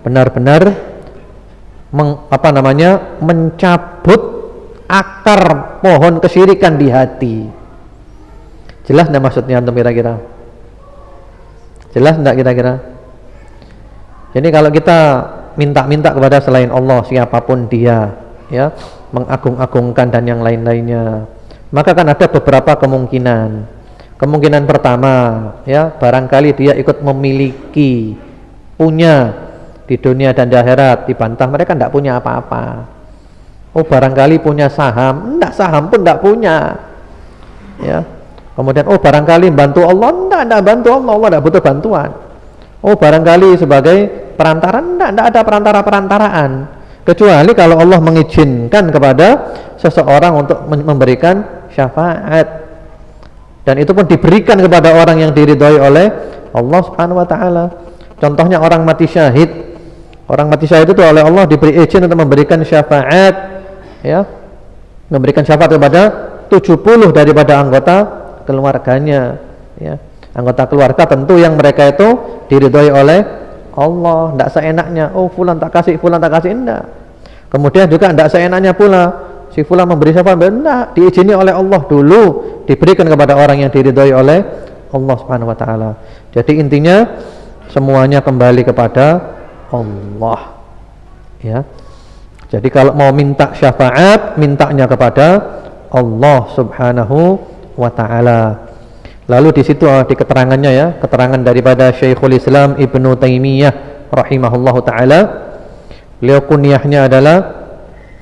benar-benar mencabut akar pohon kesyirikan di hati. Jelas enggak maksudnya antum kira-kira? Jelas enggak kira-kira? Jadi kalau kita minta-minta kepada selain Allah, siapapun dia, ya, mengagung-agungkan dan yang lain-lainnya, maka kan ada beberapa kemungkinan. Kemungkinan pertama, ya, barangkali dia ikut memiliki, punya di dunia dan di akhirat. Dibantah, mereka tidak punya apa-apa. Oh, barangkali punya saham, enggak, saham pun tidak punya. Ya. Kemudian, oh barangkali bantu Allah, enggak bantu Allah, Allah tidak butuh bantuan. Oh barangkali sebagai perantara, enggak ada perantara-perantaraan, kecuali kalau Allah mengizinkan kepada seseorang untuk memberikan syafaat, dan itu pun diberikan kepada orang yang diridhoi oleh Allah subhanahu wa ta'ala. Contohnya orang mati syahid. Orang mati syahid itu oleh Allah diberi izin untuk memberikan syafaat, ya, memberikan syafaat kepada 70 daripada anggota keluarganya, ya. Anggota keluarga tentu yang mereka itu diridhoi oleh Allah, tidak seenaknya, oh fulan tak kasih, enggak. Kemudian juga tidak seenaknya pula si fulan memberi syafaat, enggak, diizini oleh Allah dulu, diberikan kepada orang yang diridhoi oleh Allah subhanahu wa ta'ala. Jadi intinya semuanya kembali kepada Allah, ya. Jadi kalau mau minta syafaat, mintanya kepada Allah Subhanahu wa taala. Lalu di situ di keterangannya ya, keterangan daripada Syekhul Islam Ibnu Taimiyah rahimahullahu taala. Beliau kunyahnya adalah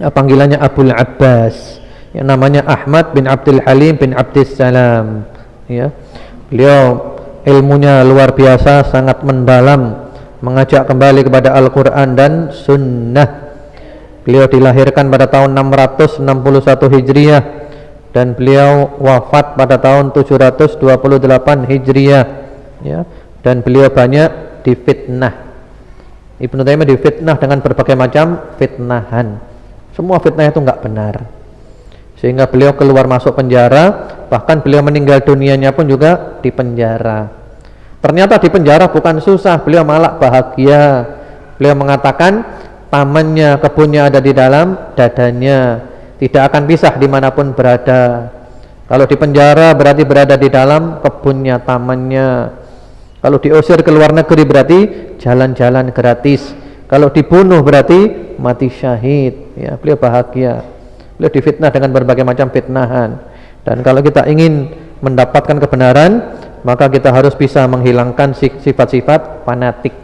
panggilannya Abul Abbas, yang namanya Ahmad bin Abdul Halim bin Abdis Salam ya. Beliau ilmunya luar biasa, sangat mendalam, mengajak kembali kepada Al-Qur'an dan Sunnah. Beliau dilahirkan pada tahun 661 Hijriah dan beliau wafat pada tahun 728 Hijriah ya. Dan beliau banyak difitnah. Ibnu Taimiyah difitnah dengan berbagai macam fitnahan. Semua fitnah itu enggak benar, sehingga beliau keluar masuk penjara. Bahkan beliau meninggal dunianya pun juga di penjara. Ternyata di penjara bukan susah, beliau malah bahagia. Beliau mengatakan tamannya, kebunnya ada di dalam dadanya, tidak akan pisah dimanapun berada. Kalau di penjara berarti berada di dalam kebunnya, tamannya. Kalau diusir ke luar negeri berarti jalan-jalan gratis. Kalau dibunuh berarti mati syahid ya. Beliau bahagia. Beliau difitnah dengan berbagai macam fitnahan. Dan kalau kita ingin mendapatkan kebenaran, maka kita harus bisa menghilangkan sifat-sifat fanatik.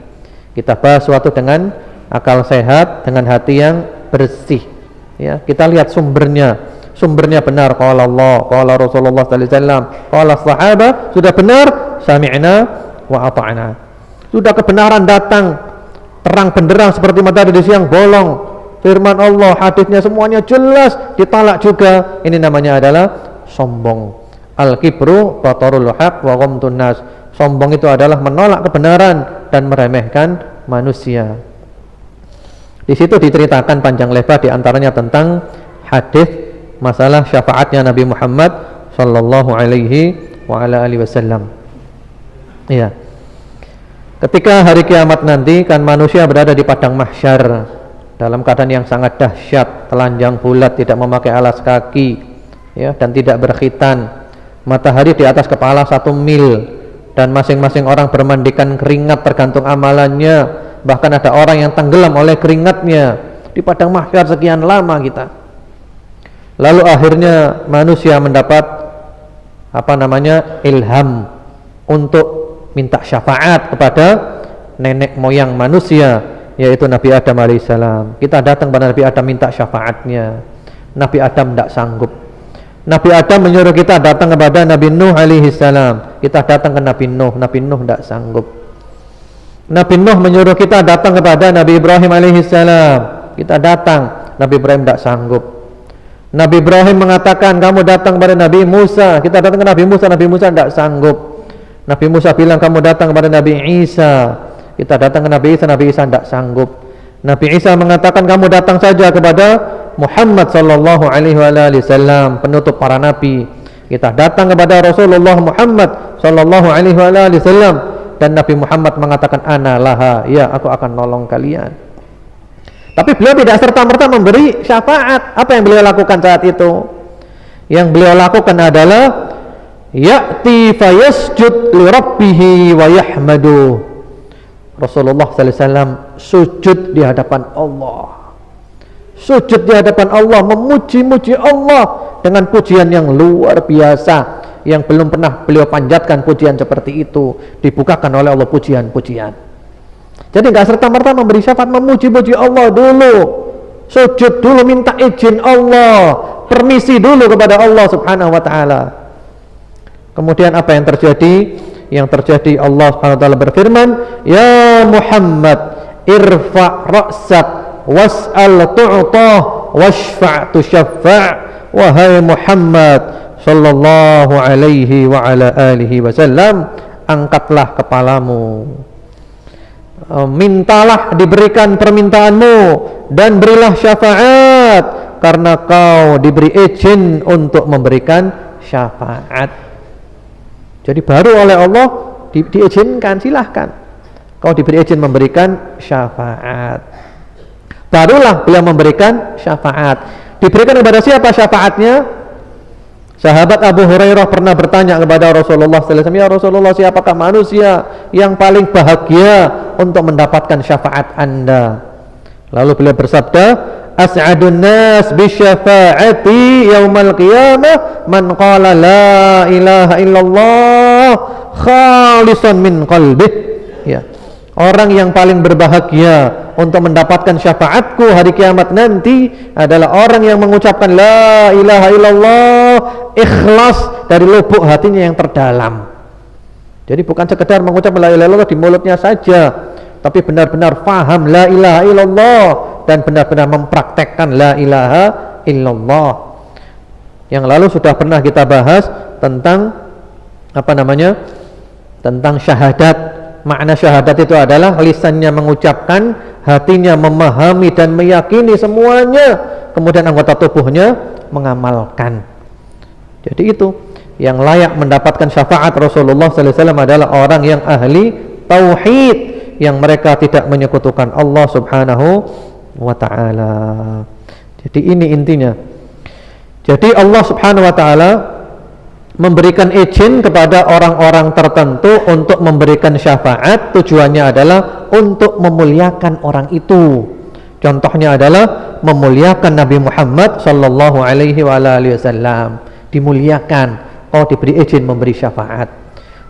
Kita bahas suatu dengan akal sehat, dengan hati yang bersih ya. Kita lihat sumbernya benar, qala Allah, qala Rasulullah sallallahu alaihi wasallam, qala sahabat, sudah benar, sami'na wa ata'na. Sudah kebenaran datang terang benderang seperti matahari di siang bolong. Firman Allah, hadisnya semuanya jelas, ditolak juga. Ini namanya adalah sombong. Al-kibru batarul haq wa ghamtun nas. Sombong itu adalah menolak kebenaran dan meremehkan manusia. Di situ diceritakan panjang lebar, di antaranya tentang hadis masalah syafaatnya Nabi Muhammad sallallahu alaihi wa ala alihi wasallam. Iya. Ketika hari kiamat nanti kan manusia berada di padang mahsyar dalam keadaan yang sangat dahsyat, telanjang bulat, tidak memakai alas kaki ya, dan tidak berkhitan. Matahari di atas kepala 1 mil, dan masing-masing orang bermandikan keringat tergantung amalannya. Bahkan ada orang yang tenggelam oleh keringatnya di padang mahsyar sekian lama kita. Lalu akhirnya manusia mendapat ilham untuk minta syafaat kepada nenek moyang manusia, yaitu Nabi Adam alaihissalam. Kita datang pada Nabi Adam minta syafaatnya. Nabi Adam tidak sanggup. Nabi Adam menyuruh kita datang kepada Nabi Nuh alaihissalam. Kita datang ke Nabi Nuh tidak sanggup. Nabi Nuh menyuruh kita datang kepada Nabi Ibrahim alaihissalam. Kita datang, Nabi Ibrahim tidak sanggup. Nabi Ibrahim mengatakan kamu datang kepada Nabi Musa. Kita datang ke Nabi Musa tidak sanggup. Nabi Musa bilang kamu datang kepada Nabi Isa. Kita datang ke Nabi Isa tidak sanggup. Nabi Isa mengatakan kamu datang saja kepada Muhammad sallallahu alaihi wasallam, penutup para nabi. Kita datang kepada Rasulullah Muhammad sallallahu alaihi wasallam, dan Nabi Muhammad mengatakan ana laha, ya aku akan nolong kalian. Tapi beliau tidak serta-merta memberi syafaat. Apa yang beliau lakukan saat itu? Yang beliau lakukan adalah ya'ti fayasjud li rabbihi wa yahmadu. Rasulullah sallallahu alaihi wasallam sujud di hadapan Allah. Sujud di hadapan Allah, memuji-muji Allah dengan pujian yang luar biasa, yang belum pernah beliau panjatkan pujian seperti itu. Dibukakan oleh Allah pujian-pujian. Jadi enggak serta-merta memberi syafaat, memuji-muji Allah dulu. Sujud dulu, minta izin Allah, permisi dulu kepada Allah Subhanahu wa taala. Kemudian apa yang terjadi? Yang terjadi, Allah Subhanahu wa taala berfirman, "Ya Muhammad, irfa' ra'sak was'al tu'tah washfa' tushaffa'." Wahai Muhammad sallallahu alaihi wa ala alihi wasallam, angkatlah kepalamu, mintalah diberikan permintaanmu, dan berilah syafaat, karena kau diberi izin untuk memberikan syafaat. Jadi baru oleh Allah diizinkan, silahkan kau diberi izin memberikan syafaat. Barulah beliau memberikan syafaat. Diberikan kepada siapa syafaatnya? Sahabat Abu Hurairah pernah bertanya kepada Rasulullah sallallahu alaihi wasallam, "Ya Rasulullah, siapakah manusia yang paling bahagia untuk mendapatkan syafaat Anda?" Lalu beliau bersabda, as'adun nas bisyafa'ati yaumal qiyamah man qala la ilaha illallah khalisan min qalbih. Ya. Orang yang paling berbahagia untuk mendapatkan syafaatku hari kiamat nanti adalah orang yang mengucapkan la ilaha illallah ikhlas dari lubuk hatinya yang terdalam. Jadi bukan sekedar mengucap la ilaha illallah di mulutnya saja, tapi benar-benar faham la ilaha illallah dan benar-benar mempraktekkan la ilaha illallah. Yang lalu sudah pernah kita bahas tentang tentang syahadat. Makna syahadat itu adalah lisannya mengucapkan, hatinya memahami dan meyakini semuanya, kemudian anggota tubuhnya mengamalkan. Jadi itu yang layak mendapatkan syafaat Rasulullah sallallahu alaihi wasallam adalah orang yang ahli tauhid, yang mereka tidak menyekutukan Allah Subhanahu wa taala. Jadi ini intinya. Jadi Allah Subhanahu wa taala memberikan izin kepada orang-orang tertentu untuk memberikan syafaat, tujuannya adalah untuk memuliakan orang itu. Contohnya adalah memuliakan Nabi Muhammad sallallahu alaihi wasallam, dimuliakan, diberi izin memberi syafaat.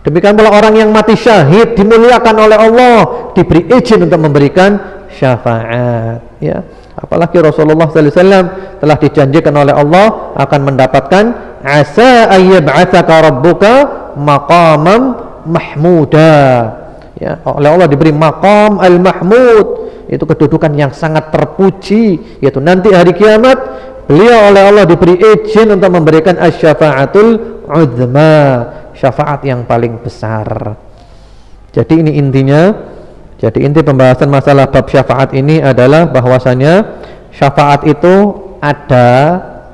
Demikian pula orang yang mati syahid dimuliakan oleh Allah, diberi izin untuk memberikan syafaat, ya. Apalagi Rasulullah sallallahu alaihi wasallam telah dijanjikan oleh Allah akan mendapatkan asa ayyab'atsaka rabbuka maqamam mahmuda, ya, oleh Allah diberi maqam al-mahmud, itu kedudukan yang sangat terpuji, yaitu nanti hari kiamat beliau oleh Allah diberi izin untuk memberikan asy-syafa'atul uzma, syafaat yang paling besar. Jadi ini intinya. Jadi inti pembahasan masalah bab syafaat ini adalah bahwasanya syafaat itu ada,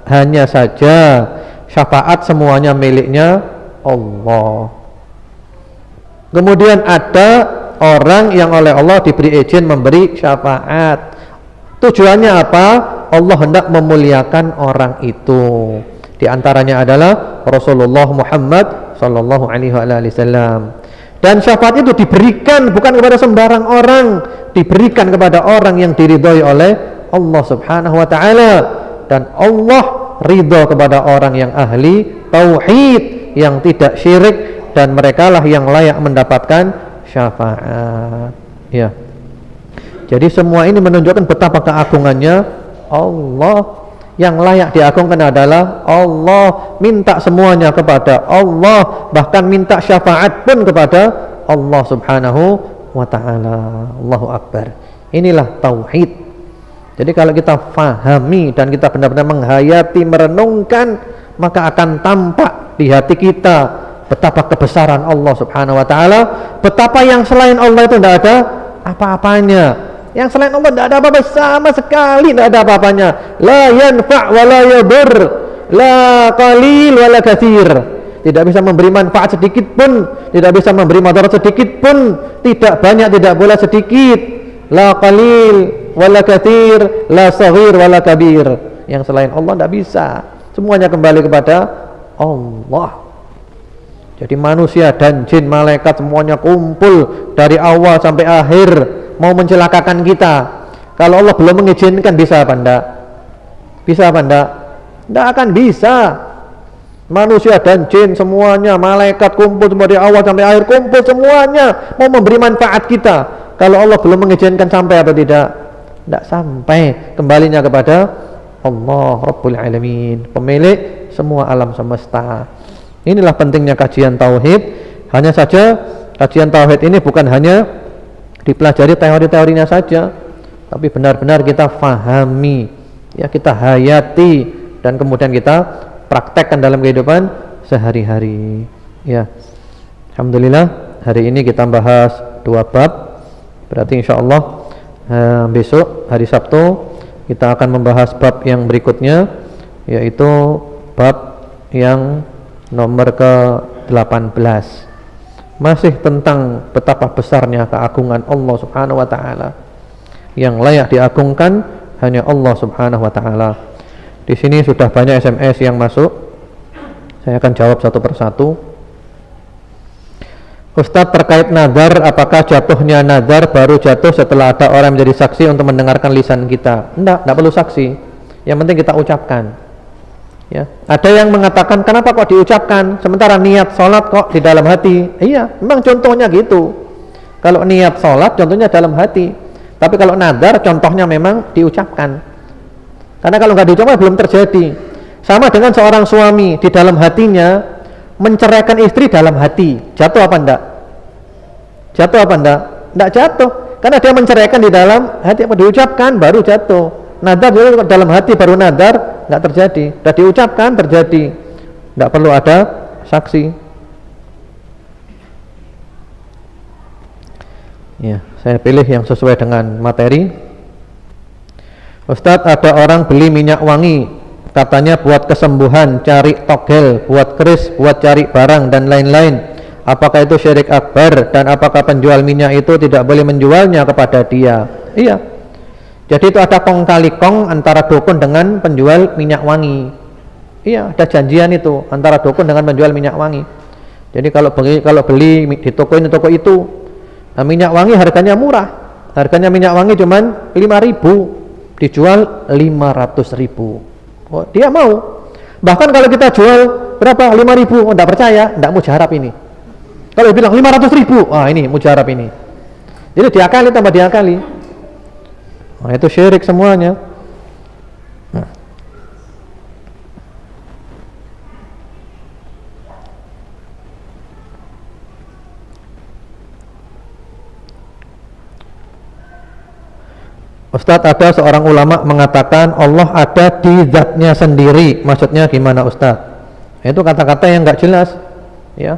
hanya saja syafaat semuanya miliknya Allah. Kemudian ada orang yang oleh Allah diberi izin memberi syafaat. Tujuannya apa? Allah hendak memuliakan orang itu. Di antaranya adalah Rasulullah Muhammad sallallahu alaihi wasallam. Dan syafaat itu diberikan bukan kepada sembarang orang, diberikan kepada orang yang diridhoi oleh Allah Subhanahu wa taala, dan Allah ridho kepada orang yang ahli tauhid, yang tidak syirik, dan merekalah yang layak mendapatkan syafaat, ya. Jadi semua ini menunjukkan betapa keagungannya Allah. Yang layak diagungkan adalah Allah, minta semuanya kepada Allah, bahkan minta syafaat pun kepada Allah Subhanahu wa ta'ala. Allahu Akbar. Inilah tauhid. Jadi kalau kita fahami dan kita benar-benar menghayati, merenungkan, maka akan tampak di hati kita betapa kebesaran Allah Subhanahu wa ta'ala, betapa yang selain Allah itu tidak ada apa-apanya. Yang selain Allah tidak ada apa-apa sama sekali, tidak ada apa-apanya. La yanfa' wa la yadur, la qalil wa la katsir. Tidak bisa memberi manfaat sedikit pun, tidak bisa memberi madarat sedikit pun, tidak banyak, tidak boleh sedikit. La qalil wa la katsir, la saghir wa la kabir. Yang selain Allah tidak bisa. Semuanya kembali kepada Allah. Jadi manusia dan jin, malaikat semuanya kumpul dari awal sampai akhir mau mencelakakan kita. Kalau Allah belum mengizinkan, bisa apa enggak? Bisa apa enggak? Enggak akan bisa. Manusia dan jin semuanya, malaikat kumpul semua dari awal sampai akhir, kumpul semuanya mau memberi manfaat kita. Kalau Allah belum mengizinkan, sampai atau tidak? Enggak sampai. Kembalinya kepada Allah Rabbul Alamin, pemilik semua alam semesta. Inilah pentingnya kajian tauhid. Hanya saja kajian tauhid ini bukan hanya dipelajari teori-teorinya saja, tapi benar-benar kita fahami, ya, kita hayati, dan kemudian kita praktekkan dalam kehidupan sehari-hari, ya. Alhamdulillah hari ini kita bahas 2 bab. Berarti insyaallah besok hari Sabtu kita akan membahas bab yang berikutnya, yaitu bab yang nomor ke-18. Masih tentang betapa besarnya keagungan Allah Subhanahu wa ta'ala. Yang layak diagungkan hanya Allah Subhanahu wa ta'ala. Di sini sudah banyak SMS yang masuk. Saya akan jawab satu persatu. Ustadz, terkait nazar, apakah jatuhnya nazar baru jatuh setelah ada orang menjadi saksi untuk mendengarkan lisan kita? Enggak perlu saksi. Yang penting kita ucapkan. Ya, ada yang mengatakan kenapa kok diucapkan sementara niat sholat kok di dalam hati? Iya, memang contohnya gitu. Kalau niat sholat contohnya dalam hati. Tapi kalau nazar contohnya memang diucapkan. Karena kalau nggak diucapkan belum terjadi. Sama dengan seorang suami di dalam hatinya menceraikan istri dalam hati, jatuh apa enggak? Jatuh apa enggak? Enggak jatuh, karena dia menceraikan di dalam hati, apa diucapkan baru jatuh. Nadar juga dalam hati baru nadar, enggak terjadi. Sudah diucapkan terjadi, enggak perlu ada saksi. Ya, saya pilih yang sesuai dengan materi. Ustadz, ada orang beli minyak wangi, katanya buat kesembuhan, cari togel, buat keris, buat cari barang dan lain-lain. Apakah itu syirik akbar, dan apakah penjual minyak itu tidak boleh menjualnya kepada dia? Iya. Jadi itu ada kong kali kong antara dukun dengan penjual minyak wangi. Iya, ada janjian itu antara dukun dengan penjual minyak wangi. Jadi kalau beli di toko ini toko itu, nah, minyak wangi harganya murah. Harganya minyak wangi cuman 5.000, dijual 500.000. Oh, dia mau. Bahkan kalau kita jual berapa? 5.000, oh, enggak percaya, enggak mujarab ini. Kalau bilang 500.000, ini mujarab ini. Jadi diakali tambah diakali. Nah, itu syirik semuanya. Nah. Ustadz, ada seorang ulama mengatakan Allah ada di zatnya sendiri. Maksudnya gimana Ustadz? Itu kata-kata yang nggak jelas, ya.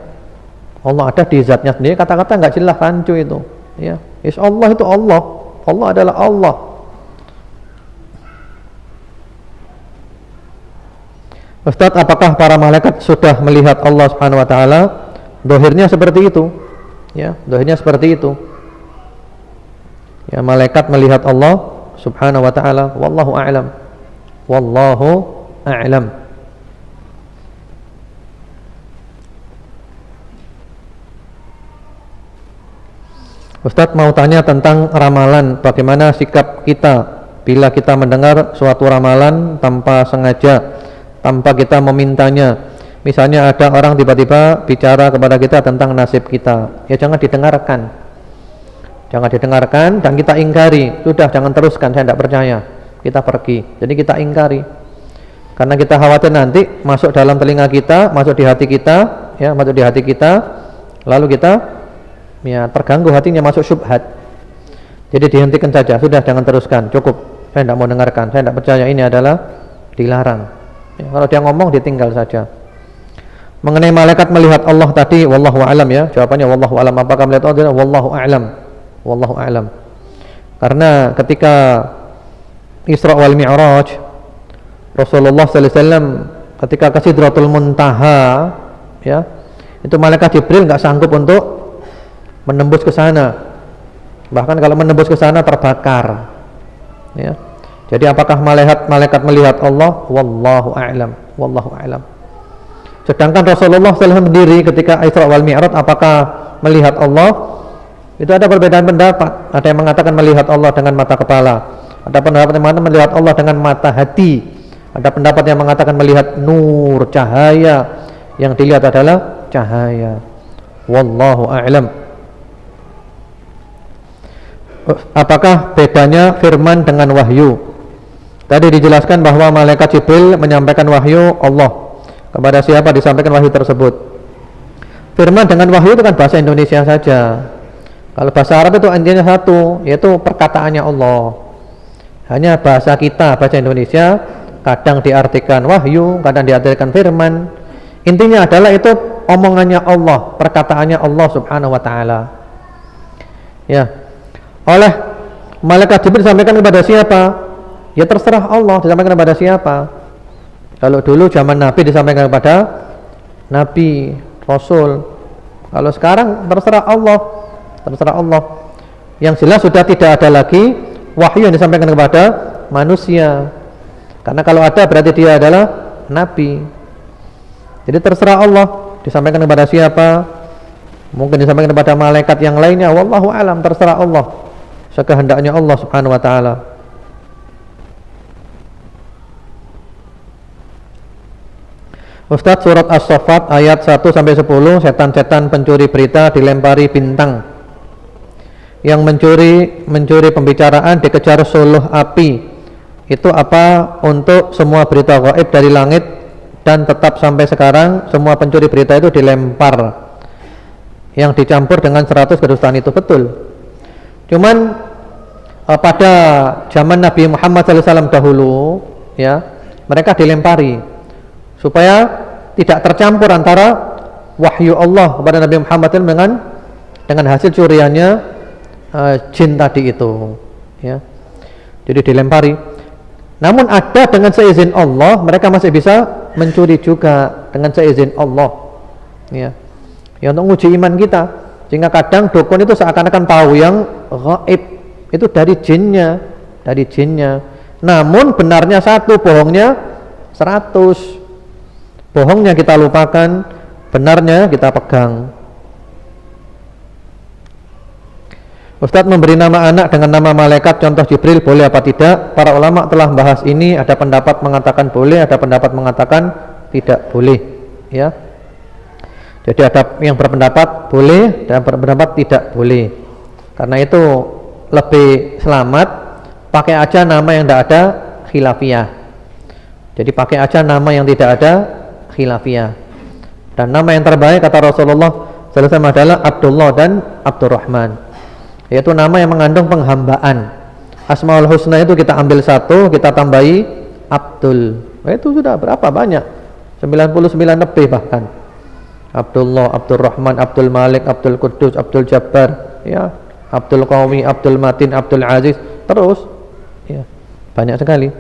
Allah ada di zatnya sendiri, kata-kata nggak jelas, rancu itu, ya. Allah itu Allah, Allah adalah Allah. Ustadz, apakah para malaikat sudah melihat Allah Subhanahu Wa Taala? Dohirnya seperti itu, ya. Dohirnya seperti itu. Ya, malaikat melihat Allah Subhanahu wa taala, wallahu a'lam. Wallahu a'lam. Ustadz, mau tanya tentang ramalan. Bagaimana sikap kita bila kita mendengar suatu ramalan tanpa sengaja, tanpa kita memintanya? Misalnya ada orang tiba-tiba bicara kepada kita tentang nasib kita, ya jangan didengarkan. Jangan didengarkan dan kita ingkari. Sudah, jangan teruskan, saya tidak percaya. Kita pergi. Jadi kita ingkari. Karena kita khawatir nanti masuk dalam telinga kita, masuk di hati kita, ya, masuk di hati kita, lalu kita ya terganggu hatinya, masuk syubhat. Jadi dihentikan saja. Sudah, jangan teruskan. Cukup. Saya tidak mau dengarkan. Saya tidak percaya, ini adalah dilarang. Ya, kalau dia ngomong ditinggal saja. Mengenai malaikat melihat Allah tadi, wallahu a'lam, ya. Jawabannya wallahu a'lam. Apakah melihat Allah? Wallahu a'lam. Wallahu a'lam. Karena ketika Isra wal Mi'raj, Rasulullah sallallahu alaihi wasallam ketika ke Sidratul Muntaha, ya, itu malaikat Jibril nggak sanggup untuk menembus ke sana. Bahkan kalau menembus ke sana terbakar. Ya. Jadi apakah malaikat melihat Allah? Wallahu a'lam. Wallahu a'lam. Sedangkan Rasulullah sallallahu alaihi wasallam sendiri ketika Isra wal Mi'raj apakah melihat Allah? Itu ada perbedaan pendapat. Ada yang mengatakan melihat Allah dengan mata kepala. Ada pendapat yang mengatakan melihat Allah dengan mata hati. Ada pendapat yang mengatakan melihat nur, cahaya. Yang dilihat adalah cahaya. Wallahu a'lam. Apakah bedanya firman dengan wahyu? Tadi dijelaskan bahwa malaikat Jibril menyampaikan wahyu Allah. Kepada siapa disampaikan wahyu tersebut? Firman dengan wahyu itu kan bahasa Indonesia saja. Kalau bahasa Arab itu intinya satu, yaitu perkataannya Allah. Hanya bahasa kita, bahasa Indonesia, kadang diartikan wahyu, kadang diartikan firman. Intinya adalah itu omongannya Allah, perkataannya Allah Subhanahu wa taala. Ya. Oleh malaikat Jibril disampaikan kepada siapa? Ya terserah Allah disampaikan kepada siapa. Kalau dulu zaman Nabi disampaikan kepada Nabi, Rasul. Kalau sekarang terserah Allah. Terserah Allah. Yang jelas sudah tidak ada lagi wahyu yang disampaikan kepada manusia. Karena kalau ada berarti dia adalah Nabi. Jadi terserah Allah disampaikan kepada siapa. Mungkin disampaikan kepada malaikat yang lainnya, wallahu alam, terserah Allah, sekehendaknya Allah Subhanahu wa taala. Ustadz, surat As-Saffat ayat 1 sampai 10, setan-setan pencuri berita dilempari bintang. Yang mencuri pembicaraan dikejar suluh api. Itu apa untuk semua berita gaib dari langit, dan tetap sampai sekarang semua pencuri berita itu dilempar. Yang dicampur dengan 100 kedustaan itu betul. Cuman pada zaman Nabi Muhammad SAW dahulu, ya, mereka dilempari supaya tidak tercampur antara wahyu Allah kepada Nabi Muhammad dengan hasil curiannya jin tadi itu, ya. Jadi dilempari. Namun ada dengan seizin Allah, mereka masih bisa mencuri juga dengan seizin Allah, ya. Ya, untuk menguji iman kita. Sehingga kadang dukun itu seakan-akan tahu yang gaib itu dari jinnya, Namun benarnya satu, bohongnya 100. Bohongnya kita lupakan, benarnya kita pegang. Ustadz, memberi nama anak dengan nama malaikat contoh Jibril boleh apa tidak? Para ulama telah bahas ini, ada pendapat mengatakan boleh, ada pendapat mengatakan tidak boleh, ya. Jadi ada yang berpendapat boleh dan berpendapat tidak boleh. Karena itu lebih selamat pakai aja nama yang tidak ada khilafiyah. Jadi pakai aja nama yang tidak ada khilafiyah. Dan nama yang terbaik kata Rasulullah SAW adalah Abdullah dan Abdurrahman, yaitu nama yang mengandung penghambaan. Asmaul Husna itu kita ambil satu, kita tambahi Abdul. Itu sudah berapa banyak? 99 lebih bahkan. Abdullah, Abdurrahman, Abdul Malik, Abdul Quddus, Abdul Jabbar, ya, Abdul Qawi, Abdul Matin, Abdul Aziz, terus, ya, banyak sekali.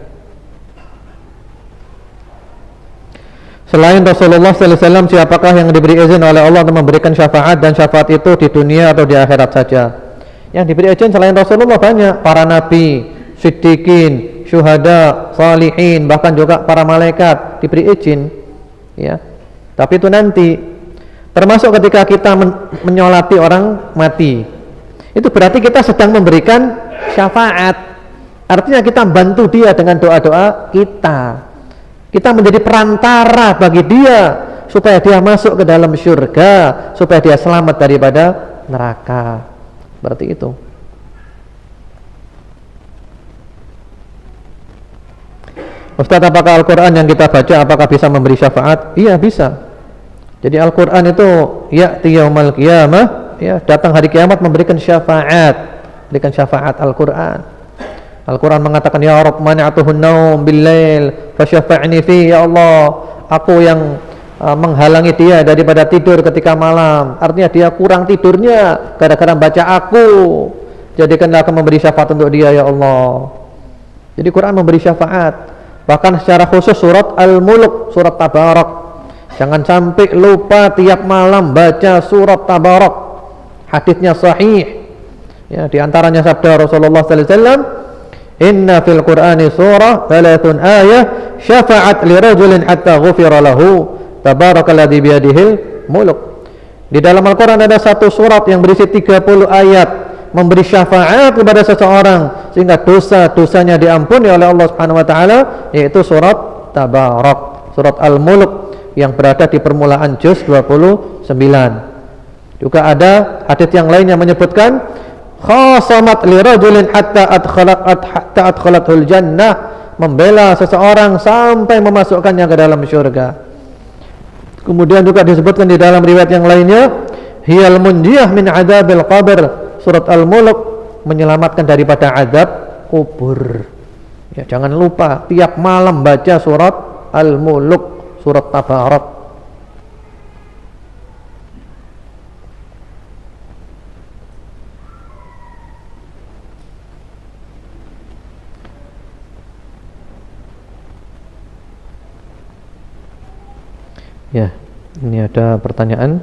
Selain Rasulullah SAW, siapakah yang diberi izin oleh Allah untuk memberikan syafaat, dan syafaat itu di dunia atau di akhirat saja? Yang diberi izin selain Rasulullah banyak, para nabi, siddiqin, syuhada, salihin, bahkan juga para malaikat diberi izin, ya. Tapi itu nanti, termasuk ketika kita menyolati orang mati, itu berarti kita sedang memberikan syafaat. Artinya kita bantu dia dengan doa-doa kita. Kita menjadi perantara bagi dia supaya dia masuk ke dalam surga, supaya dia selamat daripada neraka. Berarti itu. Ustaz, apakah Al-Quran yang kita baca apakah bisa memberi syafaat? Iya, bisa. Jadi Al-Quran itu ya'ti yaumal qiyamah, ya, datang hari kiamat memberikan syafaat. Berikan syafaat Al-Quran. Al-Quran mengatakan, ya Rabb, mani'atuhun naum bil-lail fasyafa'ni fi, ya Allah, aku yang menghalangi dia daripada tidur ketika malam. Artinya dia kurang tidurnya gara-gara baca aku. Jadikanlah aku memberi syafaat untuk dia, ya Allah. Jadi Quran memberi syafaat. Bahkan secara khusus surat Al-Mulk, surat Tabarak. Jangan sampai lupa tiap malam baca surat Tabarak. Hadisnya sahih. Ya, di antaranya sabda Rasulullah sallallahu alaihi wasallam, "Inna fil Qur'ani surah 3 ayah syafa'at li rajulin hatta ghufira lahu. Tabarakalladzi biyadihil mulk." Di dalam Al-Qur'an ada satu surat yang berisi 30 ayat memberi syafaat kepada seseorang sehingga dosa-dosanya diampuni oleh Allah Subhanahu wa taala, yaitu surat Tabarak, surat Al-Mulk yang berada di permulaan juz 29. Juga ada hadits yang lain yang menyebutkan khasamat li rajulin hatta adkhalatul jannah, membela seseorang sampai memasukkannya ke dalam surga. Kemudian juga disebutkan di dalam riwayat yang lainnya, hiyal munjiyah min adzabil qabr, surat Al-Mulk menyelamatkan daripada azab kubur. Ya, jangan lupa tiap malam baca surat Al-Mulk, surat Tabarak. Ya, ini ada pertanyaan.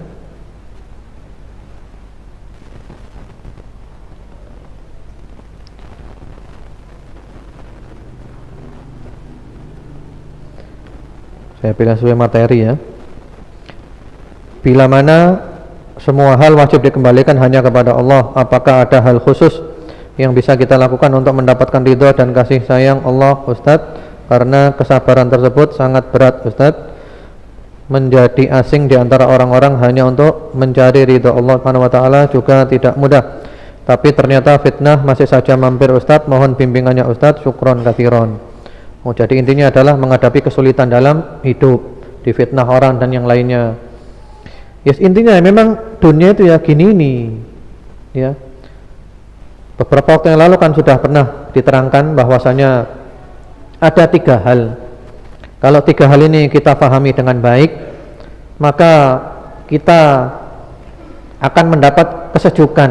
Saya pilih sesuai materi, ya. Bila mana semua hal wajib dikembalikan hanya kepada Allah. Apakah ada hal khusus yang bisa kita lakukan untuk mendapatkan ridha dan kasih sayang Allah, Ustadz? Karena kesabaran tersebut sangat berat, Ustadz. Menjadi asing di antara orang-orang hanya untuk mencari ridha Allah Subhanahu wa taala juga tidak mudah. Tapi ternyata fitnah masih saja mampir, Ustadz. Mohon bimbingannya, Ustadz. Syukron katsiron. Jadi intinya adalah menghadapi kesulitan dalam hidup, difitnah orang dan yang lainnya. Yes, intinya memang dunia itu ya gini nih, ya. Beberapa waktu yang lalu kan sudah pernah diterangkan bahwasanya ada 3 hal. Kalau 3 hal ini kita pahami dengan baik, maka kita akan mendapat kesejukan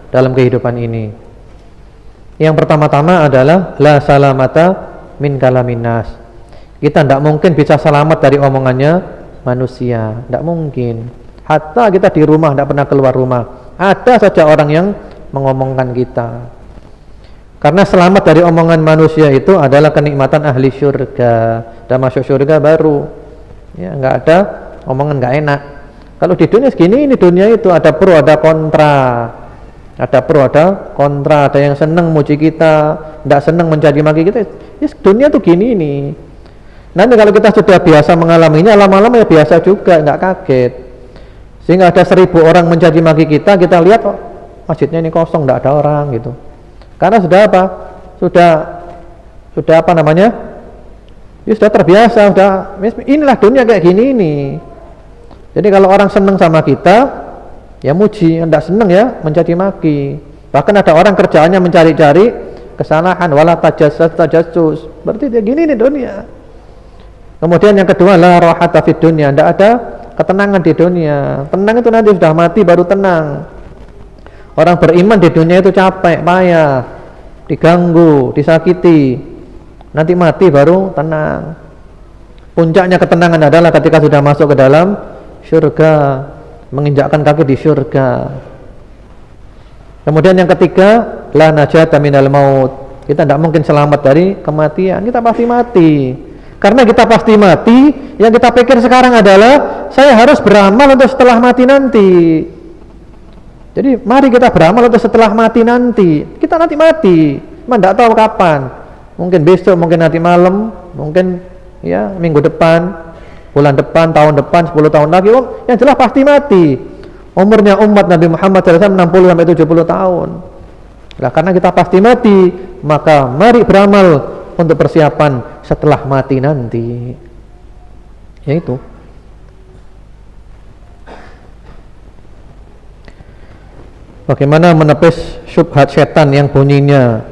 dalam kehidupan ini. Yang pertama-tama adalah la salamata min kalamin nas. Kita tidak mungkin bisa selamat dari omongannya manusia, tidak mungkin. Hatta kita di rumah tidak pernah keluar rumah, ada saja orang yang mengomongkan kita. Karena selamat dari omongan manusia itu adalah kenikmatan ahli syurga. Dan masuk syurga baru, ya nggak ada omongan nggak enak. Kalau di dunia segini, ini dunia itu ada pro ada kontra, ada pro ada kontra, ada yang senang muji kita, tidak senang mencaci maki kita. Ya, dunia tuh gini nih. Nanti kalau kita sudah biasa mengalaminya, lama-lama ya biasa juga, nggak kaget. Sehingga ada 1000 orang mencaci maki kita lihat oh, masjidnya ini kosong, tidak ada orang gitu. Karena sudah apa? Sudah apa namanya? Ya sudah terbiasa, sudah inilah dunia kayak gini ini. Jadi kalau orang senang sama kita, ya muji, tidak senang ya mencaci maki. Bahkan ada orang kerjaannya mencari-cari kesalahan, wala tajassus. Berarti dia gini nih dunia. Kemudian yang kedua, la rahata fid dunya, tidak ada ketenangan di dunia. Tenang itu nanti sudah mati baru tenang. Orang beriman di dunia itu capek, payah, diganggu, disakiti. Nanti mati baru tenang. Puncaknya ketenangan adalah ketika sudah masuk ke dalam syurga, menginjakkan kaki di syurga. Kemudian yang ketiga, la najata minal maut. Kita tidak mungkin selamat dari kematian, kita pasti mati. Karena kita pasti mati, yang kita pikir sekarang adalah saya harus beramal untuk setelah mati nanti. Jadi mari kita beramal untuk setelah mati nanti. Kita nanti mati, cuma tidak tahu kapan. Mungkin besok, mungkin nanti malam, mungkin ya minggu depan, bulan depan, tahun depan, 10 tahun lagi. Yang jelas pasti mati. Umurnya umat Nabi Muhammad SAW 60-70 tahun. Nah, karena kita pasti mati, maka mari beramal untuk persiapan setelah mati nanti. Yaitu bagaimana menepis syubhat setan yang bunyinya,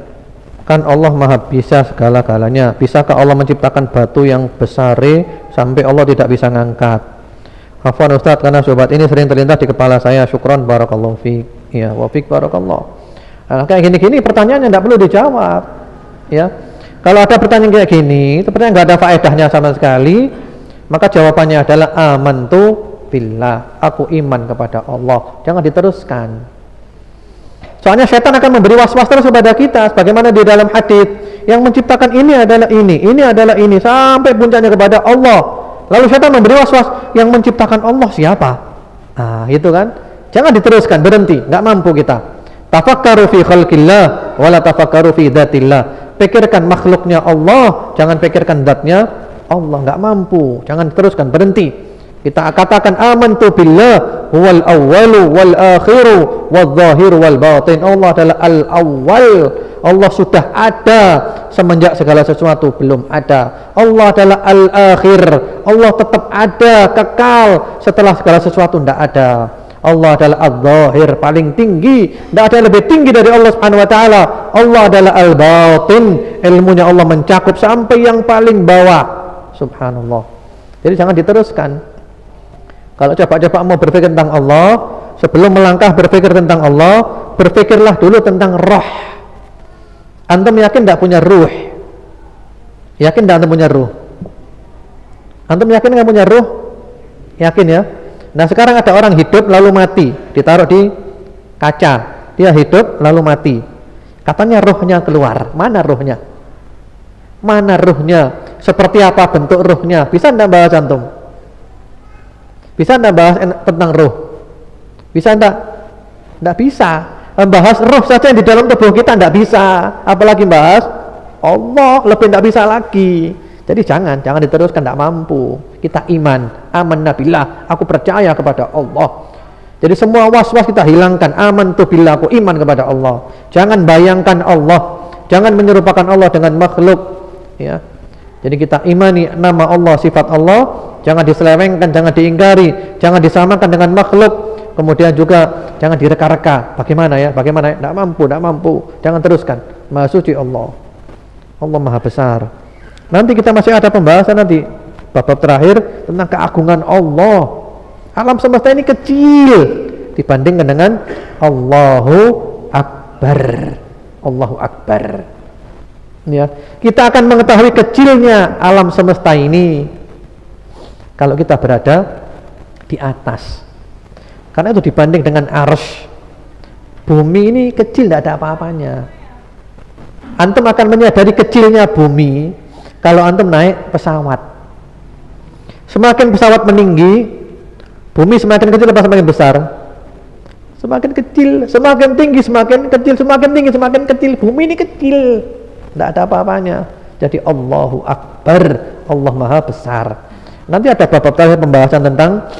kan Allah maha bisa segala-galanya. Bisakah Allah menciptakan batu yang besar sampai Allah tidak bisa ngangkat? Afwan Ustaz, karena syubhat ini sering terlintas di kepala saya. Syukron, barakallahu fiik. Ya, wa fiik barakallah. Nah, kayak gini-gini pertanyaannya tidak perlu dijawab. Ya, kalau ada pertanyaan kayak gini, pertanyaan nggak ada faedahnya sama sekali, maka jawabannya adalah amantu billah, aku iman kepada Allah. Jangan diteruskan. Soalnya setan akan memberi was-was terus kepada kita, sebagaimana di dalam hadis, yang menciptakan ini adalah ini adalah ini, sampai puncaknya kepada Allah. Lalu setan memberi was-was, yang menciptakan Allah siapa? Nah, itu kan. Jangan diteruskan, berhenti, nggak mampu kita. Tafakkaru fi khalqillah wala tafakkaru fi dzatillah. Pikirkan makhluknya Allah, jangan pikirkan zatnya Allah. Nggak mampu, jangan teruskan, berhenti. Kita katakan amantu billah huwal awwalu wal akhiru wal zahiru wal batin. Allah adalah al-awwal, Allah sudah ada semenjak segala sesuatu belum ada. Allah adalah al-akhir, Allah tetap ada, kekal setelah segala sesuatu tidak ada. Allah adalah al-zahir, paling tinggi, tidak ada yang lebih tinggi dari Allah Subhanahu wa taala. Allah adalah al-batin, ilmunya Allah mencakup sampai yang paling bawah. Subhanallah. Jadi jangan diteruskan. Kalau coba-coba mau berpikir tentang Allah, sebelum melangkah berpikir tentang Allah, berpikirlah dulu tentang roh. Antum yakin tidak punya ruh? Yakin tidak antum punya ruh? Antum yakin nggak punya ruh? Yakin ya? Nah, sekarang ada orang hidup lalu mati, ditaruh di kaca. Dia hidup lalu mati. Katanya rohnya keluar. Mana rohnya? Mana rohnya? Seperti apa bentuk rohnya? Bisa enggak bahas antum? Bisa enggak bahas tentang roh? Bisa enggak? Enggak bisa. Membahas roh saja yang di dalam tubuh kita enggak bisa, apalagi bahas Allah, lebih enggak bisa lagi. Jadi jangan diteruskan, enggak mampu. Kita iman, amanna billah, aku percaya kepada Allah. Jadi semua was-was kita hilangkan, amantu billah, aku iman kepada Allah. Jangan bayangkan Allah, jangan menyerupakan Allah dengan makhluk, ya. Jadi kita imani nama Allah, sifat Allah, jangan diselewengkan, jangan diingkari, jangan disamakan dengan makhluk. Kemudian juga jangan direka-reka. Bagaimana ya? Enggak mampu. Jangan teruskan. Maha suci Allah. Allah Maha besar. Nanti kita masih ada pembahasan nanti bab terakhir tentang keagungan Allah. Alam semesta ini kecil dibandingkan dengan Allahu Akbar. Allahu Akbar. Ya, kita akan mengetahui kecilnya alam semesta ini kalau kita berada di atas. Karena itu dibanding dengan arsy, bumi ini kecil, tidak ada apa-apanya. Antum akan menyadari kecilnya bumi kalau antum naik pesawat. Semakin pesawat meninggi, bumi semakin kecil atau semakin besar? Semakin kecil. Semakin tinggi semakin kecil, semakin tinggi semakin kecil. Bumi ini kecil, tidak ada apa-apanya. Jadi Allahu Akbar, Allah Maha Besar. Nanti ada bab terakhir pembahasan tentang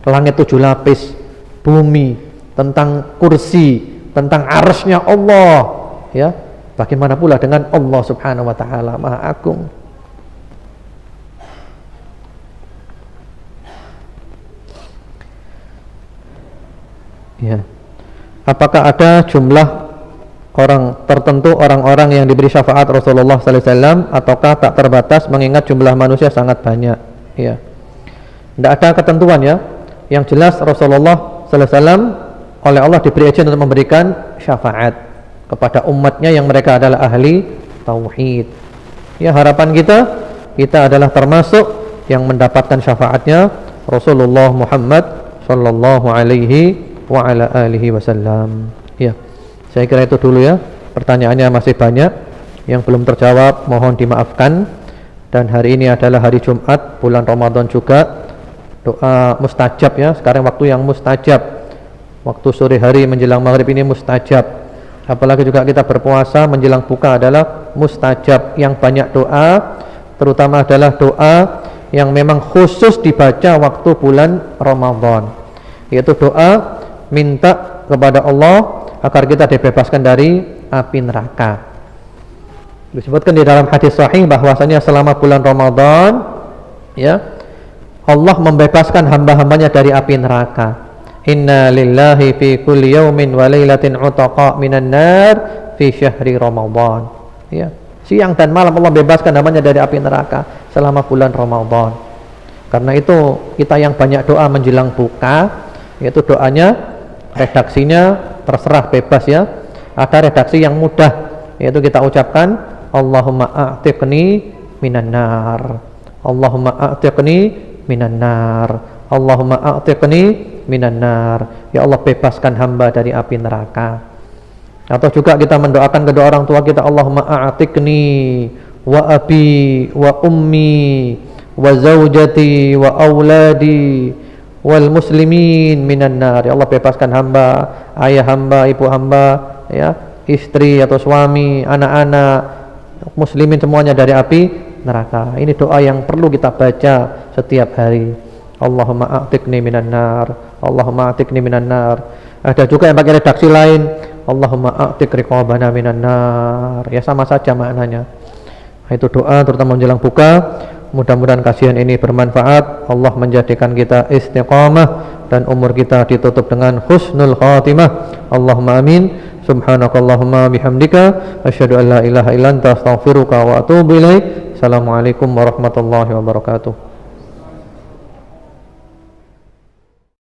langit 7 lapis, bumi, tentang kursi, tentang arsy-Nya Allah, ya. Bagaimana pula dengan Allah Subhanahu wa taala Maha Agung. Ya. Apakah ada jumlah orang tertentu, orang-orang yang diberi syafaat Rasulullah sallallahu alaihi wasallam, ataukah tak terbatas mengingat jumlah manusia sangat banyak? Ya. Tidak ada ketentuan ya. Yang jelas Rasulullah sallallahu alaihi wasallam oleh Allah diberi izin untuk memberikan syafaat kepada umatnya yang mereka adalah ahli tauhid. Ya, harapan kita adalah termasuk yang mendapatkan syafaatnya Rasulullah Muhammad sallallahu alaihi wa ala alihi wasallam. Ya, saya kira itu dulu ya. Pertanyaannya masih banyak yang belum terjawab, mohon dimaafkan. Dan hari ini adalah hari Jumat, bulan Ramadan juga. Doa mustajab ya. Sekarang waktu yang mustajab. Waktu sore hari menjelang maghrib ini mustajab. Apalagi juga kita berpuasa menjelang buka adalah mustajab. Yang banyak doa, terutama adalah doa yang memang khusus dibaca waktu bulan Ramadan, yaitu doa minta kepada Allah agar kita dibebaskan dari api neraka. Disebutkan di dalam hadis sahih bahwasanya selama bulan Ramadan, ya, Allah membebaskan hamba-hambanya dari api neraka. Inna lillahi fi kulli yawmin wa lailatin utaqa minan nar fi syahri Ramadan. Ya, siang dan malam Allah bebaskan hambanya dari api neraka selama bulan Ramadan. Karena itu kita yang banyak doa menjelang buka, yaitu doanya redaksinya terserah bebas ya. Ada redaksi yang mudah, yaitu kita ucapkan Allahumma a'tiqni minan nar, Allahumma a'tiqni minan nar, Allahumma a'tiqni minan nar. Ya Allah, bebaskan hamba dari api neraka. Atau juga kita mendoakan kedua orang tua kita, Allahumma a'tiqni wa abi wa ummi wa zaujati wa auladi wal muslimin minan nar. Ya Allah, bebaskan hamba, ayah hamba, ibu hamba, ya, istri atau suami, anak-anak muslimin semuanya dari api neraka. Ini doa yang perlu kita baca setiap hari. Allahumma a'tiqni minan nar, Allahumma a'tiqni minan nar. Ada juga yang pakai redaksi lain, Allahumma a'tiq riqabana minan nar. Ya, sama saja maknanya. Itu doa terutama menjelang buka. Mudah-mudahan kajian ini bermanfaat. Allah menjadikan kita istiqamah dan umur kita ditutup dengan husnul khatimah. Allahumma amin. Subhanakallahumma bihamdika asyhadu an la ilaha illa anta astaghfiruka wa atubu ilaik. Assalamualaikum warahmatullahi wabarakatuh.